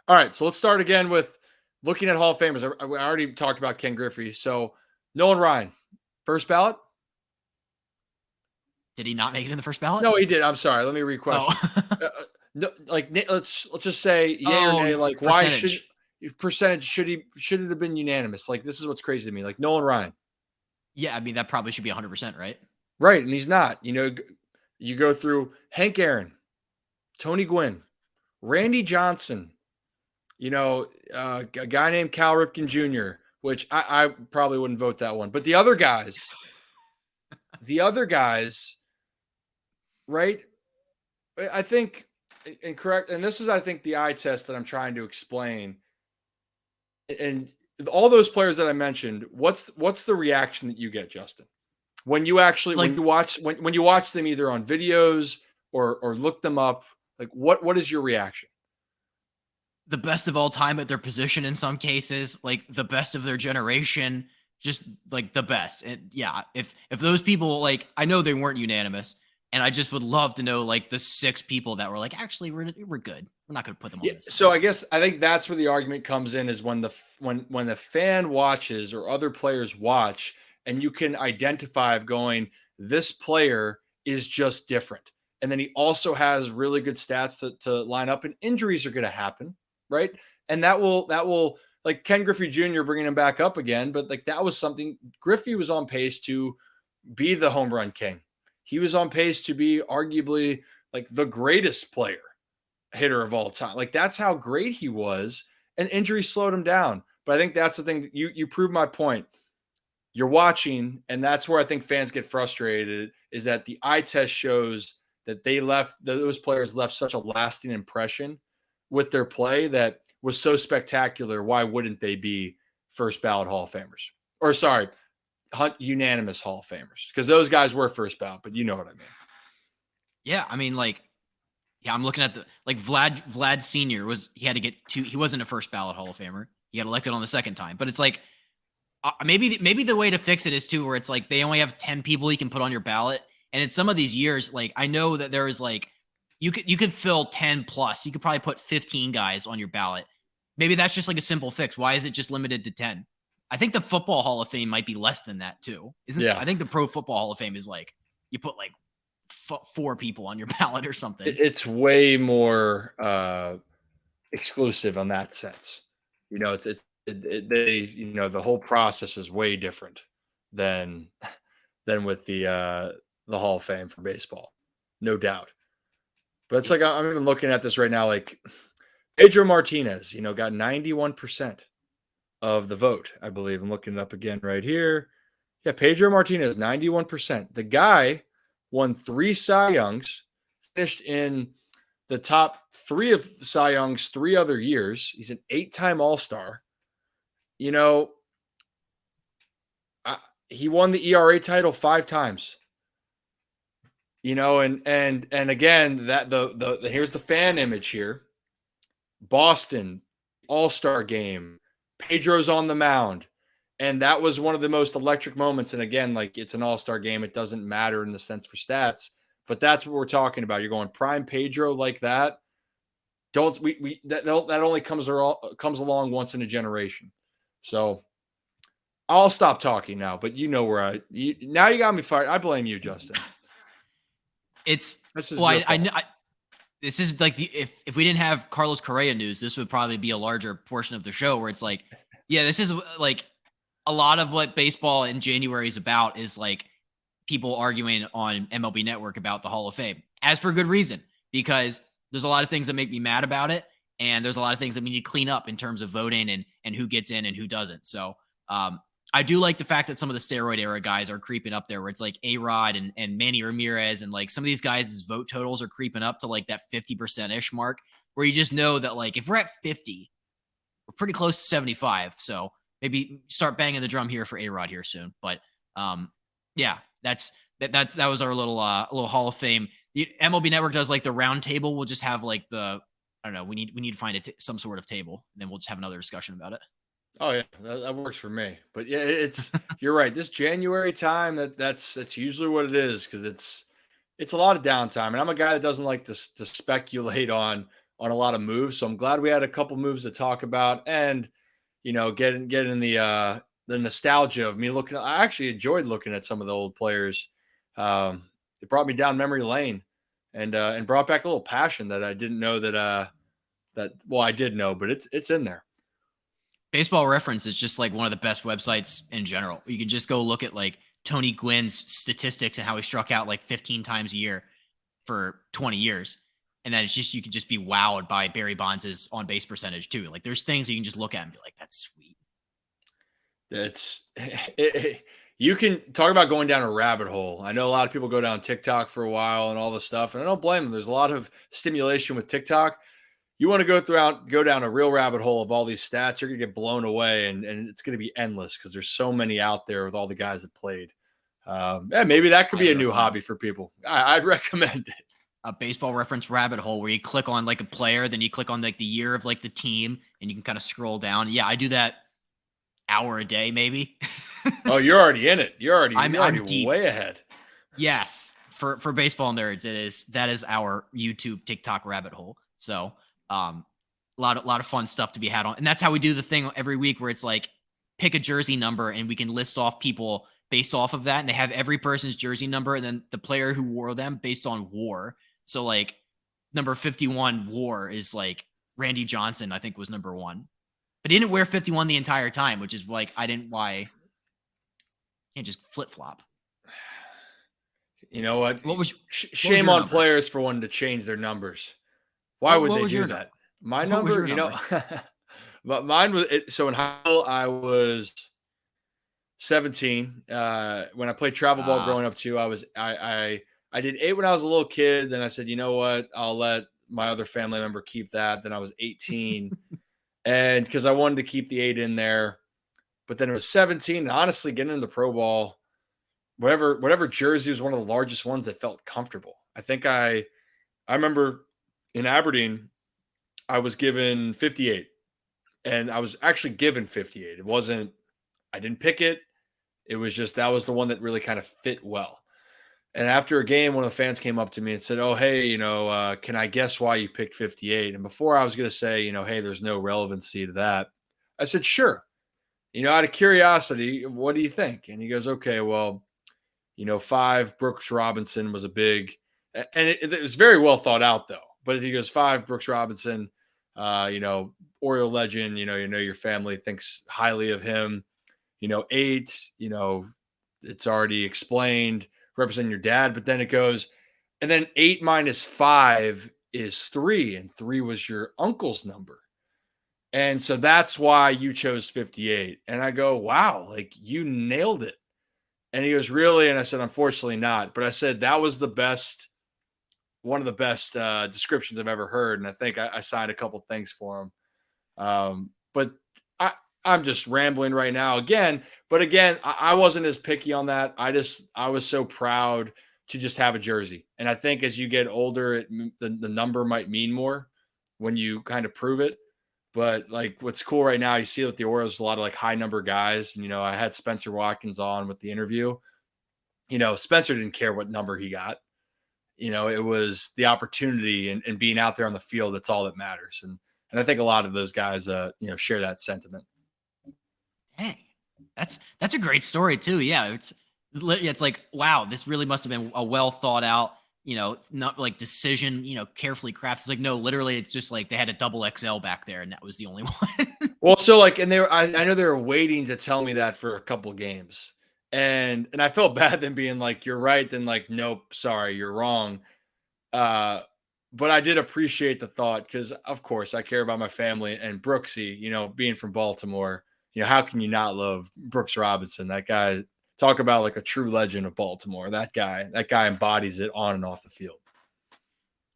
all right. So let's start again with looking at Hall of Famers. I already talked about Ken Griffey. So Nolan Ryan, first ballot. Did he not make it in the first ballot? No, he did. I'm sorry. Let me re-question. Oh. No, like let's just say yay or nay. Like why should it have been unanimous? Like this is what's crazy to me. Like Nolan Ryan. Yeah, I mean that probably should be 100%, right? Right, and he's not. You know, you go through Hank Aaron, Tony Gwynn, Randy Johnson. You know, a guy named Cal Ripken Jr., which I probably wouldn't vote that one. But the other guys, right? I think incorrect, and this is, I think, the eye test that I'm trying to explain. And all those players that I mentioned, what's the reaction that you get, Justin, when you actually when you watch them either on videos or look them up? Like what is your reaction? The best of all time at their position in some cases, like the best of their generation, just like the best. And yeah, if those people, like, I know they weren't unanimous, and I just would love to know like the 6 people that were like, actually, we're good. We're not going to put them on this. So I think that's where the argument comes in, is when the fan watches or other players watch, and you can identify of going, this player is just different. And then he also has really good stats to line up, and injuries are going to happen. Right. And that will like Ken Griffey Jr. bringing him back up again. But like, that was something. Griffey was on pace to be the home run king. He was on pace to be arguably like the greatest hitter of all time. Like, that's how great he was. And injuries slowed him down. But I think that's the thing. You prove my point. You're watching, and that's where I think fans get frustrated, is that the eye test shows that those players left such a lasting impression with their play that was so spectacular. Why wouldn't they be first ballot Hall of Famers? Or sorry, unanimous Hall of Famers? Because those guys were first ballot, but you know what I mean. Yeah, I mean, like, yeah, I'm looking at Vlad Sr. he had to get 2. He wasn't a first ballot Hall of Famer. He got elected on the second time. But it's like, maybe the way to fix it is too, where it's like they only have 10 people you can put on your ballot. And in some of these years, like, I know that there is like, you could fill 10 plus. You could probably put 15 guys on your ballot. Maybe that's just like a simple fix. Why is it just limited to 10? I think the Football Hall of Fame might be less than that too. I think the Pro Football Hall of Fame is like, you put like 4 people on your ballot or something. It's way more exclusive on that sense. You know, the whole process is way different than with the Hall of Fame for baseball, no doubt. But it's like, I'm even looking at this right now. Like Pedro Martinez, got 91% of the vote, I believe. I'm looking it up again right here. Yeah, Pedro Martinez, 91%. The guy won 3 Cy Youngs, finished in the top 3 of Cy Youngs 3 other years. He's an 8-time All-Star. He won the ERA title 5 times. And again, that the here's the fan image here. Boston All-Star game, Pedro's on the mound, and that was one of the most electric moments. And again, like, it's an All-Star game, it doesn't matter in the sense for stats, but that's what we're talking about. You're going prime Pedro like that. That only comes along once in a generation. So I'll stop talking now. But now you got me fired. I blame you, Justin. This is like if we didn't have Carlos Correa news, this would probably be a larger portion of the show, where it's like, yeah, this is like a lot of what baseball in January is about, is like people arguing on MLB Network about the Hall of Fame, as for good reason, because there's a lot of things that make me mad about it. and there's a lot of things that we need to clean up in terms of voting and who gets in and who doesn't. So I do like the fact that some of the steroid era guys are creeping up there, where it's like A-Rod and Manny Ramirez, and like some of these guys' vote totals are creeping up to like that 50%-ish mark, where you just know that like if we're at 50, we're pretty close to 75. So maybe start banging the drum here for A-Rod here soon. But yeah, that was our little Hall of Fame. The MLB Network does like the round table. We'll just have like I don't know. We need to find some sort of table, and then we'll just have another discussion about it. Oh yeah, that works for me. But yeah, you're right. This January time, that's usually what it is, because it's a lot of downtime, and I'm a guy that doesn't like to speculate on a lot of moves. So I'm glad we had a couple moves to talk about, and getting the nostalgia of me looking. I actually enjoyed looking at some of the old players. It brought me down memory lane, and brought back a little passion that I didn't know well, I did know, but it's in there. Baseball Reference is just like one of the best websites in general. You can just go look at like Tony Gwynn's statistics and how he struck out like 15 times a year for 20 years. And then it's just, you can just be wowed by Barry Bonds' on base percentage too. Like there's things you can just look at and be like, that's sweet. You can talk about going down a rabbit hole. I know a lot of people go down TikTok for a while and all this stuff, and I don't blame them. There's a lot of stimulation with TikTok. You want to go down a real rabbit hole of all these stats, you're going to get blown away, and it's going to be endless because there's so many out there with all the guys that played. Maybe that could be a new hobby for people. I'd recommend it. A Baseball Reference rabbit hole where you click on like a player, then you click on like the year of like the team, and you can kind of scroll down. Yeah, I do that hour a day, maybe. Oh, you're already in it. I'm deep. Way ahead. Yes. For baseball nerds, that is our YouTube TikTok rabbit hole. So a lot of fun stuff to be had on. And that's how we do the thing every week, where it's like pick a jersey number and we can list off people based off of that. And they have every person's jersey number and then the player who wore them based on WAR. So like number 51 WAR is like Randy Johnson, I think, was number 1. But he didn't wear 51 the entire time, which is like, why can't just flip flop. You know what? Shame was on number? Players for wanting to change their numbers. Why would they do that? My number, but mine was so in high school I was 17. When I played travel ball growing up too, I did 8 when I was a little kid. Then I said, you know what? I'll let my other family member keep that. Then I was 18, and because I wanted to keep the 8 in there, but then it was 17. And honestly, getting into pro ball, whatever jersey was one of the largest ones that felt comfortable. I think I remember in Aberdeen, I was given 58, and I was actually given 58. It wasn't, I didn't pick it. It was just, that was the one that really kind of fit well. And after a game, one of the fans came up to me and said, oh, hey, can I guess why you picked 58? And before I was going to say, hey, there's no relevancy to that, I said, sure. Out of curiosity, what do you think? And he goes, okay, well, 5 Brooks Robinson was a big, and it was very well thought out though. But he goes, 5 Brooks Robinson, Oriole legend, your family thinks highly of him. 8, it's already explained, representing your dad. But then it goes, and then 8 minus 5 is 3, and 3 was your uncle's number. And so that's why you chose 58. And I go, wow, like you nailed it. And he goes, really? And I said, unfortunately not. But I said, that was one of the best descriptions I've ever heard. And I think I signed a couple things for him. But I'm just rambling right now again. But again, I wasn't as picky on that. I was so proud to just have a jersey. And I think as you get older, the number might mean more when you kind of prove it. But like what's cool right now, you see with the Orioles, a lot of like high number guys. And, I had Spencer Watkins on with the interview. Spencer didn't care what number he got. It was the opportunity and being out there on the field. That's all that matters. And I think a lot of those guys, share that sentiment. Dang, that's a great story too. Yeah. It's like, wow, this really must've been a well thought out, not like decision, carefully crafted. It's like, no, literally it's just like they had a double XL back there and that was the only one. Well, so like, and I know they were waiting to tell me that for a couple of games. And I felt bad then being like, you're right. Then like, nope, sorry, you're wrong. But but I did appreciate the thought because, of course, I care about my family and Brooksy. Being from Baltimore, how can you not love Brooks Robinson? That guy, talk about like a true legend of Baltimore. That guy embodies it on and off the field.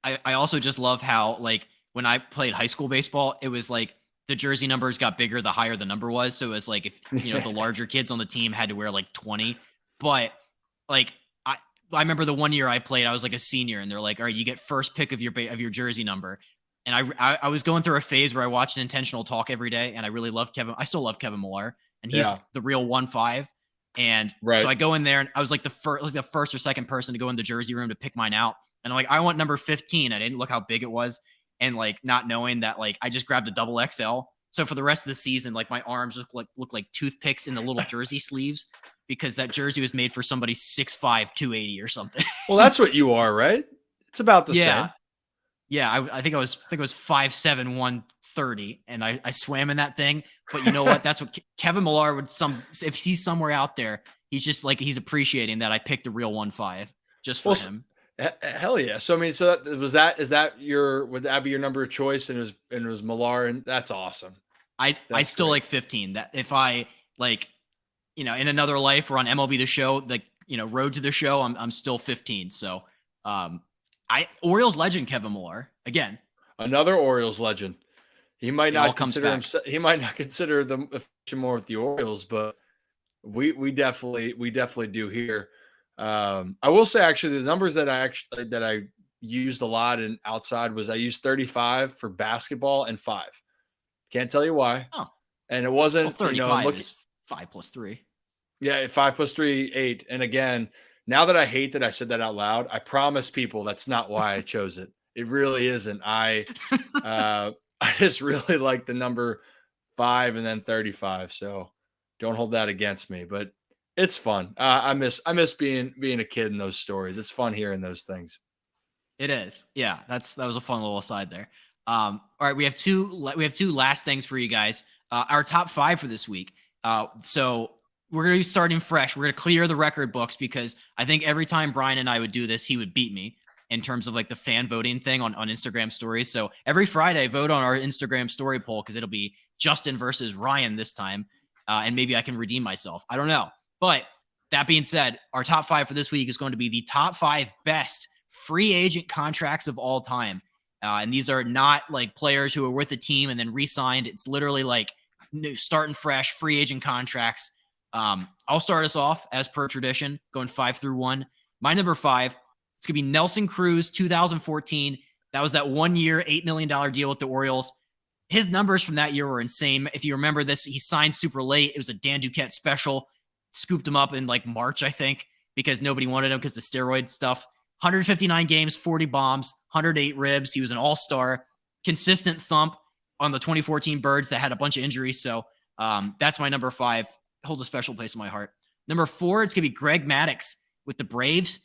I also just love how, like, when I played high school baseball, it was like the jersey numbers got bigger the higher the number was. So it was like if the larger kids on the team had to wear like 20, but like I remember the one year I played, I was like a senior, and they're like, "All right, you get first pick of your jersey number." And I was going through a phase where I watched an intentional talk every day, and I really loved Kevin. I still love Kevin Millar, and he's Yeah. the real 1-5. And so Right. I go in there, and I was like the first or second person to go in the jersey room to pick mine out. And I'm like, I want number 15. I didn't look how big it was. And like not knowing that, like, I just grabbed a double XL. So for the rest of the season, like my arms look like toothpicks in the little jersey sleeves because that jersey was made for somebody 6'5", 280 or something. Well, that's what you are, right? It's about the Yeah. same. Yeah. I think it was 5'7", 130, and I swam in that thing. But you know what? That's what Kevin Millar would if he's somewhere out there, he's just like, he's appreciating that I picked the real 1-5 just for him. Hell yeah. So I mean, is that would that be your number of choice? And it was Millar, and that's awesome. I still great. like 15. That if I like, in another life or on MLB The Show, like, road to the show, I'm still 15. So, Orioles legend Kevin Millar again, Another Orioles legend. He might it all not comes consider back. himself. He might not consider them more with the Orioles, but we definitely do here. I will say actually the numbers that I used a lot and outside was I used 35 for basketball and 5. Can't tell you why. Oh, And it well, wasn't, 35 is 5 plus 3. yeah, 5 plus 3, 8. And again, now that I hate that I said that out loud, I promise people that's not why I chose it. It really isn't. I just really like the number 5 and then 35. So don't hold that against me, but it's fun. I miss being a kid in those stories. It's fun hearing those things. It is. Yeah, that was a fun little aside there. All right, we have two last things for you guys. Our top 5 for this week. So we're going to be starting fresh. We're going to clear the record books because I think every time Brian and I would do this, he would beat me in terms of like the fan voting thing on Instagram stories. So every Friday, vote on our Instagram story poll because it'll be Justin versus Ryan this time. And maybe I can redeem myself. I don't know. But that being said, our top 5 for this week is going to be the top 5 best free agent contracts of all time. And these are not like players who are with a team and then re-signed. It's literally like new, starting fresh free agent contracts. I'll start us off as per tradition, going 5 through 1. My number 5, it's going to be Nelson Cruz, 2014. That was that 1 year, $8 million deal with the Orioles. His numbers from that year were insane. If you remember this, he signed super late. It was a Dan Duquette special. Scooped him up in like March, I think, because nobody wanted him because the steroid stuff. 159 games, 40 bombs, 108 ribs. He was an all-star, consistent thump on the 2014 Birds that had a bunch of injuries. So that's my number 5. Holds a special place in my heart. Number 4, it's going to be Greg Maddux with the Braves.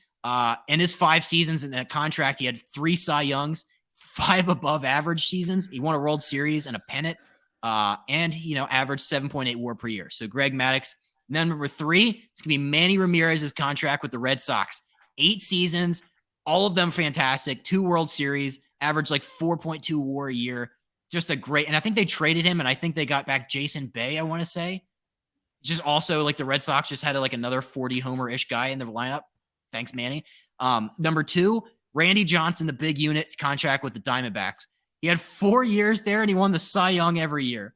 In his 5 seasons in that contract, he had 3 Cy Youngs, 5 above average seasons. He won a World Series and a pennant, and he averaged 7.8 WAR per year. So Greg Maddux. And then number 3, it's going to be Manny Ramirez's contract with the Red Sox. 8 seasons, all of them fantastic. 2 World Series, averaged like 4.2 WAR a year. Just a great, and I think they traded him, and I think they got back Jason Bay, I want to say. Just also like the Red Sox just had like another 40 homer-ish guy in the lineup. Thanks, Manny. Number 2, Randy Johnson, the big units contract with the Diamondbacks. He had 4 years there, and he won the Cy Young every year.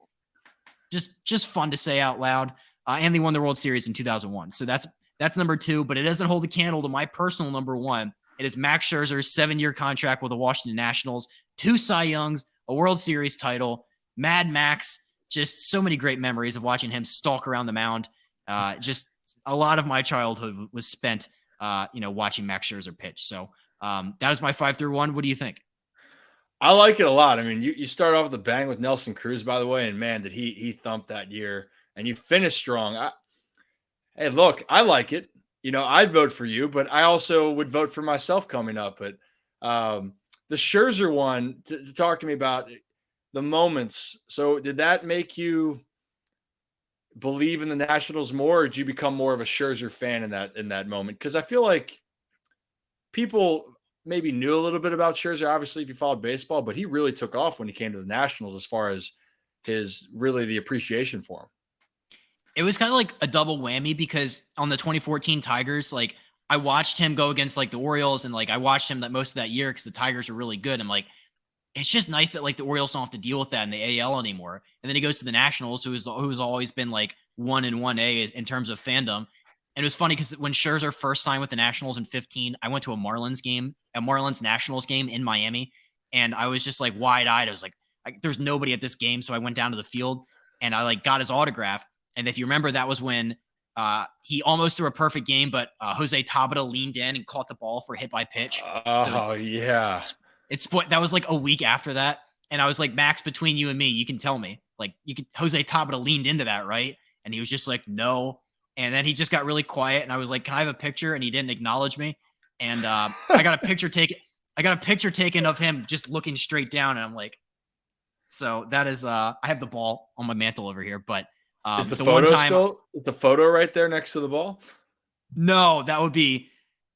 Just fun to say out loud. And they won the World Series in 2001. So that's number 2, but it doesn't hold a candle to my personal number 1. It is Max Scherzer's 7-year contract with the Washington Nationals, 2 Cy Youngs, a World Series title, Mad Max. Just so many great memories of watching him stalk around the mound. Just a lot of my childhood was spent, watching Max Scherzer pitch. So that is my 5 through 1. What do you think? I like it a lot. I mean, you start off with a bang with Nelson Cruz, by the way, and man, did he thump that year. And you finish strong. Hey, look, I like it. I'd vote for you, but I also would vote for myself coming up. But the Scherzer one, to talk to me about the moments. So did that make you believe in the Nationals more, or did you become more of a Scherzer fan in that moment? Because I feel like people maybe knew a little bit about Scherzer, obviously, if you followed baseball, but he really took off when he came to the Nationals as far as the appreciation for him. It was kind of like a double whammy because on the 2014 Tigers, like I watched him go against like the Orioles and like I watched him that most of that year because the Tigers were really good. I'm like, it's just nice that like the Orioles don't have to deal with that in the AL anymore. And then he goes to the Nationals, who's always been like 1-1A in terms of fandom. And it was funny because when Scherzer first signed with the Nationals in 15, I went to a Marlins Nationals game in Miami, and I was just like wide eyed. I was like, there's nobody at this game, so I went down to the field and I like got his autograph. And if you remember, that was when he almost threw a perfect game, but Jose Tabata leaned in and caught the ball for hit by pitch. Oh, yeah. That was like a week after that. And I was like, Max, between you and me, you can tell me. Like, Jose Tabata leaned into that, right? And he was just like, no. And then he just got really quiet. And I was like, can I have a picture? And he didn't acknowledge me. And I got a picture taken. I got a picture taken of him just looking straight down. And I'm like, so that is, I have the ball on my mantle over here, but is the photo still the photo right there next to the ball? No, that would be,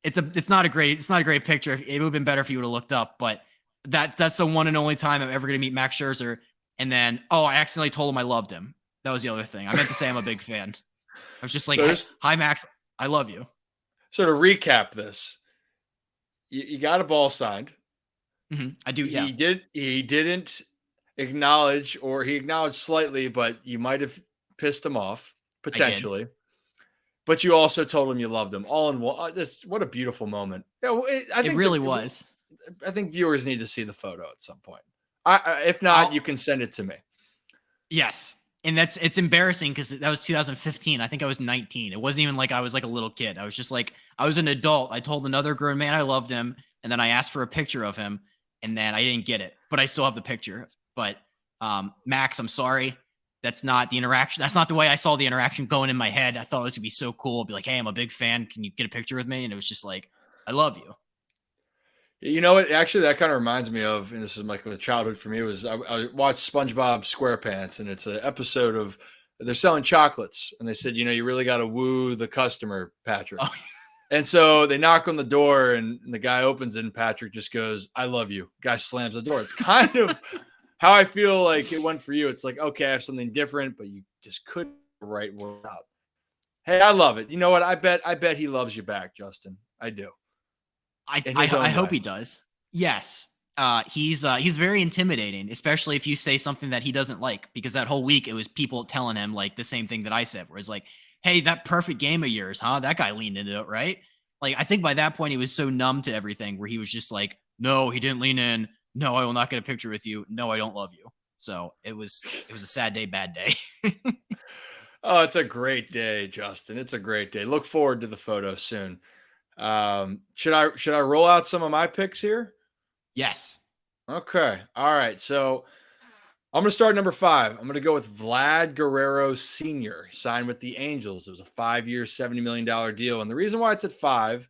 it's not a great picture. It would have been better if you would have looked up, but that's the one and only time I'm ever going to meet Max Scherzer. And then, I accidentally told him I loved him. That was the other thing. I meant to say I'm a big fan. I was just like, hi, Max, I love you. So to recap this, you got a ball signed. Mm-hmm. I do. Yeah. He didn't acknowledge, or he acknowledged slightly, but you might have pissed him off potentially. But you also told him you loved him all in one. What a beautiful moment. Yeah, I think it really was. I think viewers need to see the photo at some point. If not, you can send it to me. Yes. And it's embarrassing because that was 2015. I think I was 19. It wasn't even like I was like a little kid. I was just like, I was an adult. I told another grown man I loved him. And then I asked for a picture of him. And then I didn't get it. But I still have the picture. But Max, I'm sorry. That's not the interaction. That's not the way I saw the interaction going in my head. I thought it was going to be so cool. I'd be like, hey, I'm a big fan. Can you get a picture with me? And it was just like, I love you. You know what? Actually, that kind of reminds me of, and this is like a childhood for me, was I watched SpongeBob SquarePants, and it's an episode of they're selling chocolates, and they said, you really got to woo the customer, Patrick. Oh. And so they knock on the door, and the guy opens it, and Patrick just goes, I love you. Guy slams the door. It's kind of how I feel like it went for you. It's like, okay, I have something different, but you just couldn't write word out. Hey, I love it. You know what? I bet he loves you back, Justin. I do. I hope he does. Yes. He's very intimidating, especially if you say something that he doesn't like, because that whole week it was people telling him like the same thing that I said, where it's like, hey, that perfect game of yours, huh? That guy leaned into it, right? Like, I think by that point he was so numb to everything where he was just like, no, he didn't lean in. No, I will not get a picture with you. No, I don't love you. So it was a sad day, bad day. Oh, it's a great day, Justin. It's a great day. Look forward to the photo soon. Should I roll out some of my picks here? Yes. Okay. All right. So I'm going to start number 5. I'm going to go with Vlad Guerrero Sr. Signed with the Angels. It was a 5-year, $70 million deal. And the reason why it's at 5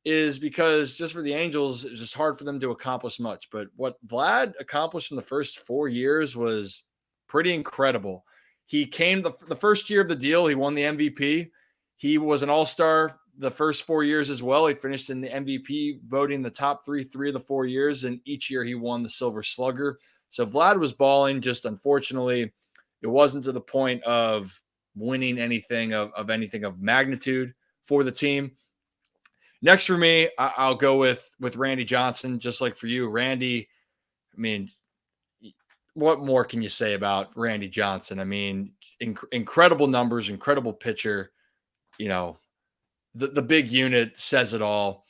is because just for the Angels, it was just hard for them to accomplish much. But what Vlad accomplished in the first 4 years was pretty incredible. He came the first year of the deal. He won the MVP. He was an all-star the first 4 years as well. He finished in the MVP voting the top three of the 4 years. And each year he won the Silver Slugger. So Vlad was balling. Just unfortunately, it wasn't to the point of winning anything of anything of magnitude for the team. Next for me, I'll go with Randy Johnson, just like for you. Randy, I mean, what more can you say about Randy Johnson? I mean, incredible numbers, incredible pitcher. The big unit says it all.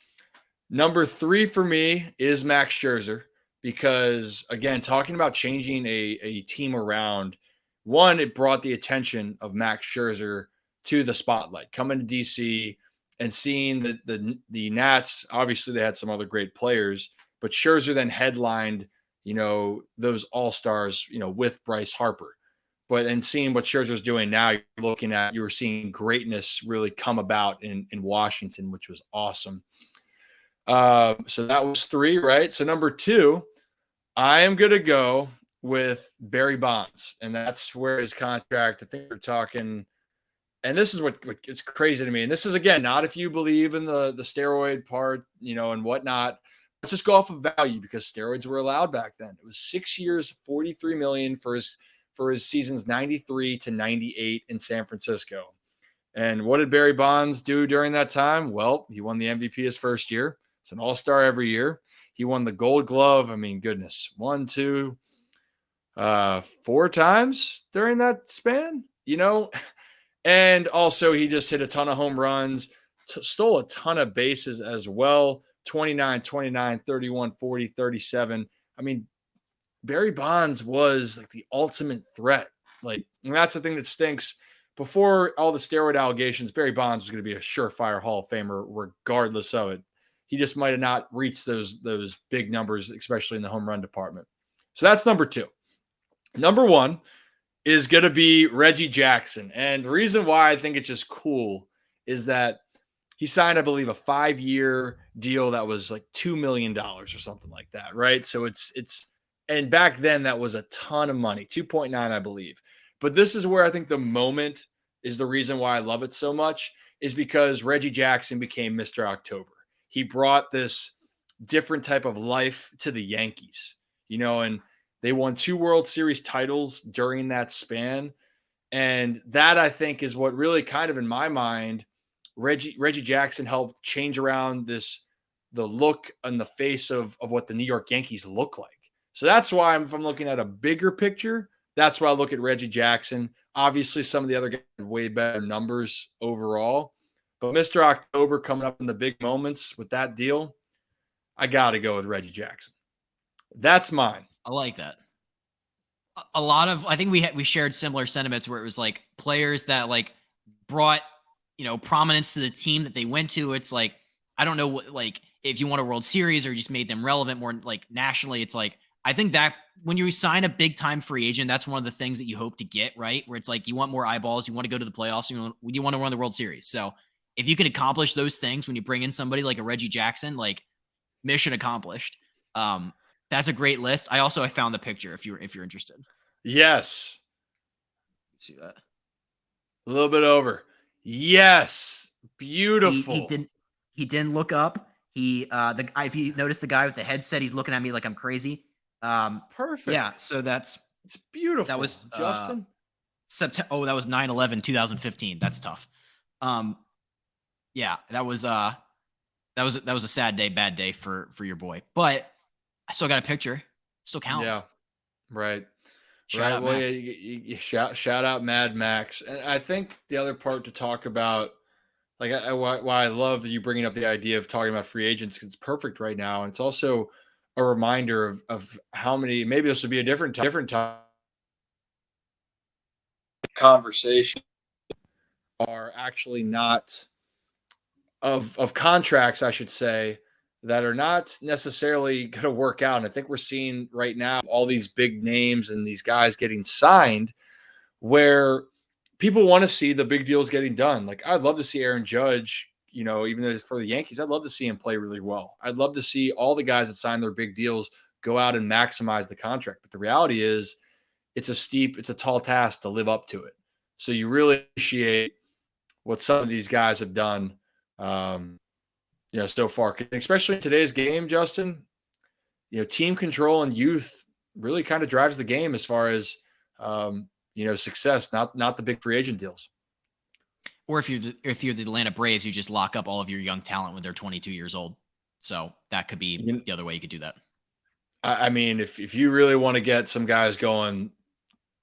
Number 3 for me is Max Scherzer, because, again, talking about changing a team around, one, it brought the attention of Max Scherzer to the spotlight. Coming to DC and seeing the Nats, obviously they had some other great players, but Scherzer then headlined, those all-stars, with Bryce Harper. And seeing what Scherzer's doing now, you were seeing greatness really come about in Washington, which was awesome. So that was 3, right? So number 2, I am going to go with Barry Bonds, and that's where his contract, I think we're talking, and this is what it's crazy to me. And this is, again, not if you believe in the steroid part, and whatnot, let's just go off of value because steroids were allowed back then. It was 6 years, $43 million for his seasons 93 to 98 in San Francisco. And what did Barry Bonds do during that time? Well, he won the MVP his first year. It's an all-star every year. He won the Gold Glove. I mean, goodness, 1, 2, 4 times during that span, and also he just hit a ton of home runs, stole a ton of bases as well. 29, 29, 31, 40, 37. I mean, Barry Bonds was like the ultimate threat. Like, and that's the thing that stinks. Before all the steroid allegations, Barry Bonds was going to be a surefire Hall of Famer regardless of it. He just might have not reached those big numbers, especially in the home run department. So that's number 2. Number 1 is going to be Reggie Jackson. And the reason why I think it's just cool is that he signed, I believe, a 5-year deal that was like $2 million or something like that, right? So and back then that was a ton of money, 2.9, I believe. But this is where I think the moment is the reason why I love it so much, is because Reggie Jackson became Mr. October. He brought this different type of life to the Yankees, and they won 2 World Series titles during that span. And that, I think, is what really kind of, in my mind, Reggie Jackson helped change around the look and the face of what the New York Yankees look like. So that's why if I'm looking at a bigger picture, that's why I look at Reggie Jackson. Obviously, some of the other guys have way better numbers overall. But Mr. October coming up in the big moments with that deal, I got to go with Reggie Jackson. That's mine. I like that. A lot of, I think we shared similar sentiments where it was like players that like brought, prominence to the team that they went to. It's like, I don't know what, like if you won a World Series or just made them relevant more like nationally, it's like, I think that when you sign a big time free agent, that's one of the things that you hope to get, right? Where it's like, you want more eyeballs, you want to go to the playoffs, you want to run the World Series. So if you can accomplish those things when you bring in somebody like a Reggie Jackson, like mission accomplished. That's a great list. I found the picture if you're interested. Yes. See that? A little bit over. Yes. Beautiful. He didn't look up. If you notice the guy with the headset, he's looking at me like I'm crazy. Perfect. Yeah. So it's beautiful. That was Justin. September. Oh, that was 9/11/2015. That's tough. Yeah, that was a sad day, bad day for your boy, but I still got a picture. Still counts. Yeah. Right. Shout out Max. You shout out Mad Max. And I think the other part to talk about, like why I love that you bringing up the idea of talking about free agents, because it's perfect right now. And it's also a reminder of how many, maybe this will be a different time conversation are actually not of contracts, I should say, that are not necessarily going to work out. And I think we're seeing right now all these big names and these guys getting signed where people want to see the big deals getting done. Like, I'd love to see Aaron Judge, even though it's for the Yankees, I'd love to see him play really well. I'd love to see all the guys that sign their big deals go out and maximize the contract. But the reality is it's a tall task to live up to it. So you really appreciate what some of these guys have done so far, especially in today's game, Justin. Team control and youth really kind of drives the game as far as success, not the big free agent deals. Or if you're the Atlanta Braves, you just lock up all of your young talent when they're 22 years old. So that could be the other way you could do that. I mean, if you really want to get some guys going,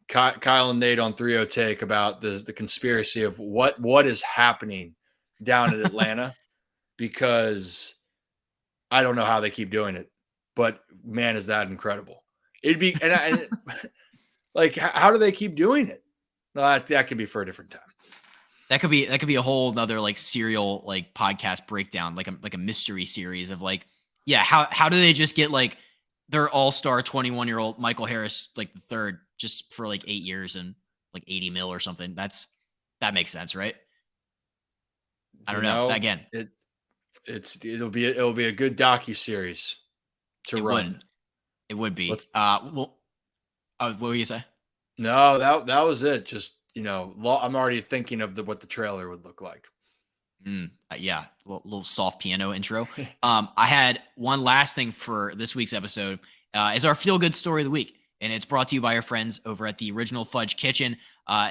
Kyle and Nate on 3-0 take about the conspiracy of what is happening down in Atlanta. Because I don't know how they keep doing it, but man, is that incredible. It'd be, and like, how do they keep doing it? Well, that could be for a different time. That could be a whole nother like serial like podcast breakdown, like a mystery series of like, yeah, how do they just get like their all-star 21-year-old Michael Harris like the third just for like 8 years and like 80 mil or something? That makes sense, right? I don't know. Again, it'll be a good docuseries to run. It would be. What were you say? No, that was it. Just I'm already thinking of what the trailer would look like. Yeah, little soft piano intro. I had one last thing for this week's episode is our feel good story of the week, and it's brought to you by our friends over at the Original Fudge Kitchen.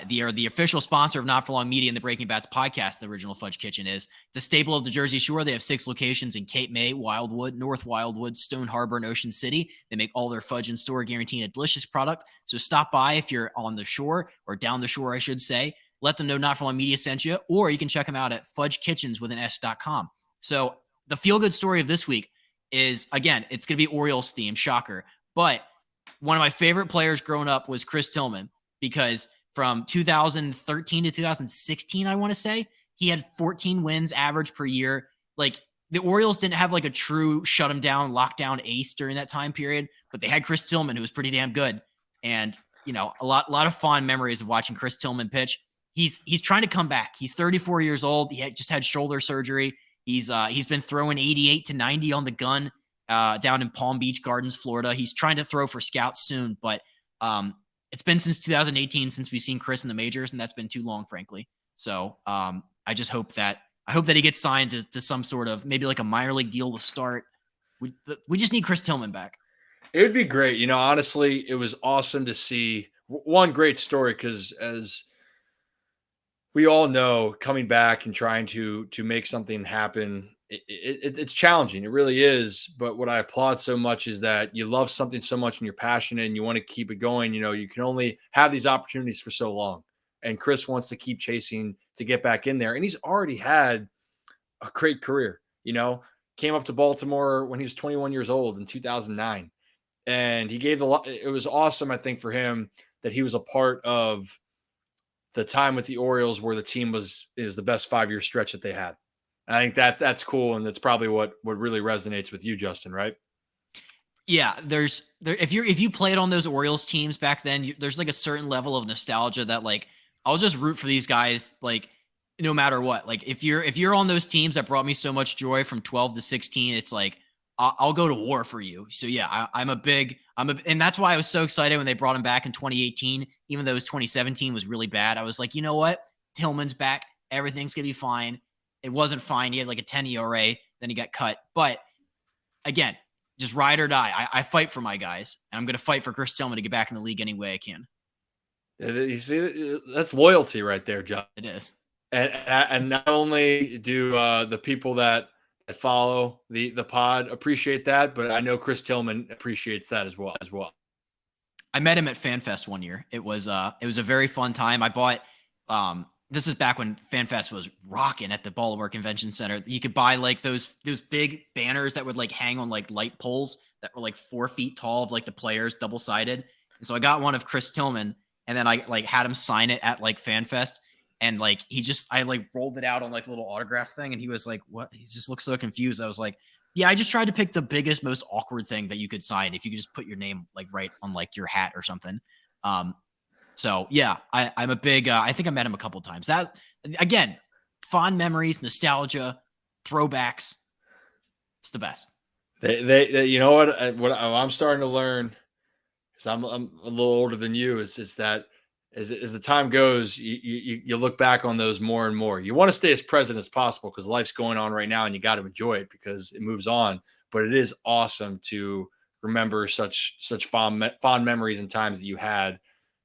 They are the official sponsor of Not For Long Media and the Breaking Bats podcast. The Original Fudge Kitchen is. It's a staple of the Jersey Shore. They have 6 locations in Cape May, Wildwood, North Wildwood, Stone Harbor, and Ocean City. They make all their fudge in store, guaranteeing a delicious product. So stop by if you're on the shore, or down the shore, I should say. Let them know Not For Long Media sent you, or you can check them out at fudgekitchens.com. So the feel-good story of this week is, again, it's going to be Orioles themed, shocker. But one of my favorite players growing up was Chris Tillman, because from 2013 to 2016, I want to say, he had 14 wins average per year. Like, the Orioles didn't have like a true shut him down, lockdown ace during that time period, but they had Chris Tillman, who was pretty damn good. And, you know, a lot of fond memories of watching Chris Tillman pitch. He's trying to come back. He's 34 years old. He just had shoulder surgery. He's been throwing 88 to 90 on the gun down in Palm Beach Gardens, Florida. He's trying to throw for scouts soon, but it's been since 2018 since we've seen Chris in the majors, and that's been too long, frankly. So I just hope that he gets signed to some sort of, maybe like a minor league deal to start. We just need Chris Tillman back. It would be great. You know, honestly, it was awesome to see. One great story, because as we all know, coming back and trying to make something happen, it's challenging. It really is. But what I applaud so much is that you love something so much and you're passionate and you want to keep it going. You know, you can only have these opportunities for so long. And Chris wants to keep chasing to get back in there. And he's already had a great career. You know, came up to Baltimore when he was 21 years old in 2009. And he gave a lot. It was awesome, I think, for him that he was a part of the time with the Orioles where the team is the best 5-year stretch that they had. And I think that's cool. And that's probably what really resonates with you, Justin, right? Yeah, if you played on those Orioles teams back then, there's like a certain level of nostalgia that, like, I'll just root for these guys, like, no matter what. Like, if you're on those teams that brought me so much joy from 12 to 16, it's like, I'll go to war for you. So yeah, and that's why I was so excited when they brought him back in 2018, even though his 2017 was really bad. I was like, you know what? Tillman's back. Everything's going to be fine. It wasn't fine. He had like a 10 ERA, then he got cut. But again, just ride or die. I fight for my guys, and I'm going to fight for Chris Tillman to get back in the league any way I can. You see, that's loyalty right there, John. It is. And not only do the people that follow the pod appreciate that, but I know Chris Tillman appreciates that as well. I met him at FanFest one year. It was a very fun time. I bought this was back when FanFest was rocking at the Baltimore Convention Center. You could buy like those big banners that would like hang on like light poles that were like 4 feet tall of like the players, double-sided. And so I got one of Chris Tillman, and then I like had him sign it at like FanFest. And like, I like rolled it out on like a little autograph thing. And he was like, what? He just looked so confused. I was like, yeah, I just tried to pick the biggest, most awkward thing that you could sign. If you could just put your name like right on like your hat or something. So yeah, I'm a big, I think I met him a couple times. That, again, fond memories, nostalgia, throwbacks. It's the best. They you know what I'm starting to learn, because I'm a little older than you, is that as the time goes, you look back on those more and more. You want to stay as present as possible because life's going on right now and you got to enjoy it because it moves on. But it is awesome to remember such fond memories and times that you had,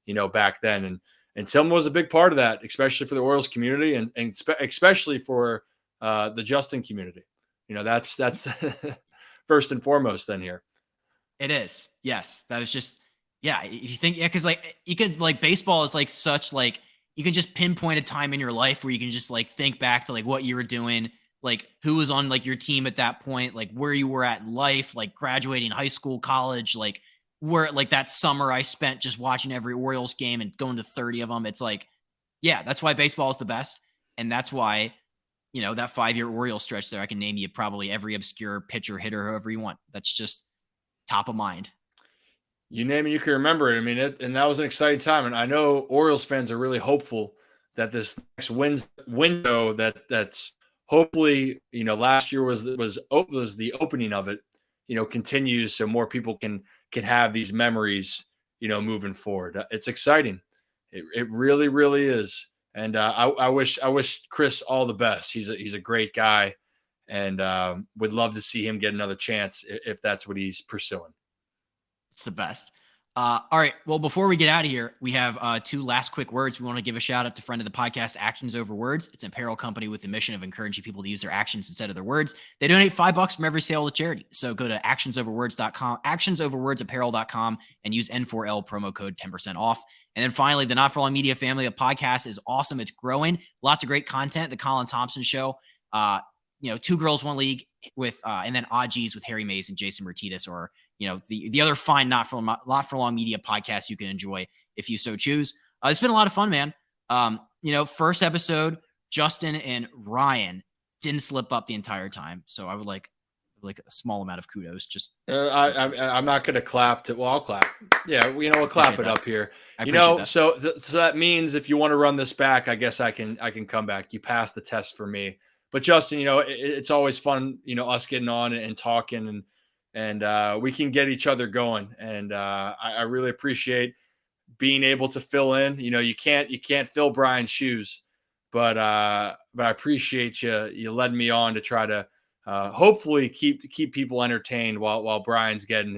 you know, back then. And Tillman was a big part of that, especially for the Orioles community and especially for the Justin community. You know, that's first and foremost then here. It is. Yes. That was just, yeah. If you think, yeah, because like you could, like, baseball is like such, like, you can just pinpoint a time in your life where you can just like think back to like what you were doing, like who was on like your team at that point, like where you were at in life, like graduating high school, college, like where, like that summer I spent just watching every Orioles game and going to 30 of them. It's like, yeah, that's why baseball is the best. And that's why, you know, that 5-year Orioles stretch there, I can name you probably every obscure pitcher, hitter, whoever you want. That's just top of mind. You name it, you can remember it. I mean, and that was an exciting time. And I know Orioles fans are really hopeful that this next window that's hopefully, you know, last year was the opening of it, you know, continues so more people can have these memories, you know, moving forward. It's exciting. It really, really is. And I wish Chris all the best. He's a great guy, and would love to see him get another chance if that's what he's pursuing. It's the best. All right. Well, before we get out of here, we have 2 last quick words. We want to give a shout out to friend of the podcast, Actions Over Words. It's an apparel company with the mission of encouraging people to use their actions instead of their words. They donate $5 from every sale to charity. So go to actionsoverwords.com, actionsoverwordsapparel.com, and use N4L promo code 10% off. And then finally, the Not For Long Media family of podcasts is awesome. It's growing. Lots of great content. The Colin Thompson Show, 2 Girls, 1 League with, and then OGs with Harry Mays and Jason Martinez, or the other fine not for long media podcast you can enjoy if you so choose. It's been a lot of fun, man. First episode, Justin and Ryan didn't slip up the entire time, so I would like a small amount of kudos. Just I'm not going to clap. I'll clap. Yeah, we'll clap it up here. That. So that means if you want to run this back, I guess I can come back. You passed the test for me. But Justin, it's always fun, us getting on and talking, and we can get each other going. And I really appreciate being able to fill in. You can't fill Brian's shoes, but I appreciate you letting me on to try to hopefully keep people entertained while Brian's getting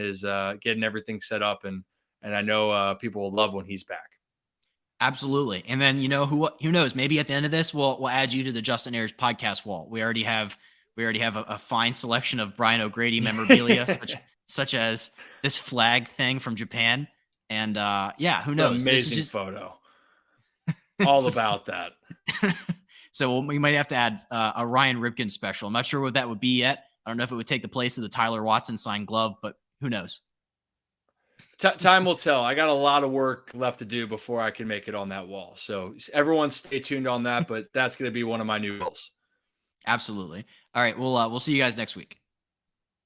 everything set up, and I know people will love when he's back. Absolutely. And then, who knows, maybe at the end of this, we'll add you to the Justin Ayers podcast wall. We already have a fine selection of Brian O'Grady memorabilia, such as this flag thing from Japan. And who knows? Amazing photo. All about that. So we might have to add a Ryan Ripken special. I'm not sure what that would be yet. I don't know if it would take the place of the Tyler Watson signed glove, but who knows? Time will tell. I got a lot of work left to do before I can make it on that wall. So everyone stay tuned on that, but that's going to be one of my new goals. Absolutely. All right. We'll see you guys next week.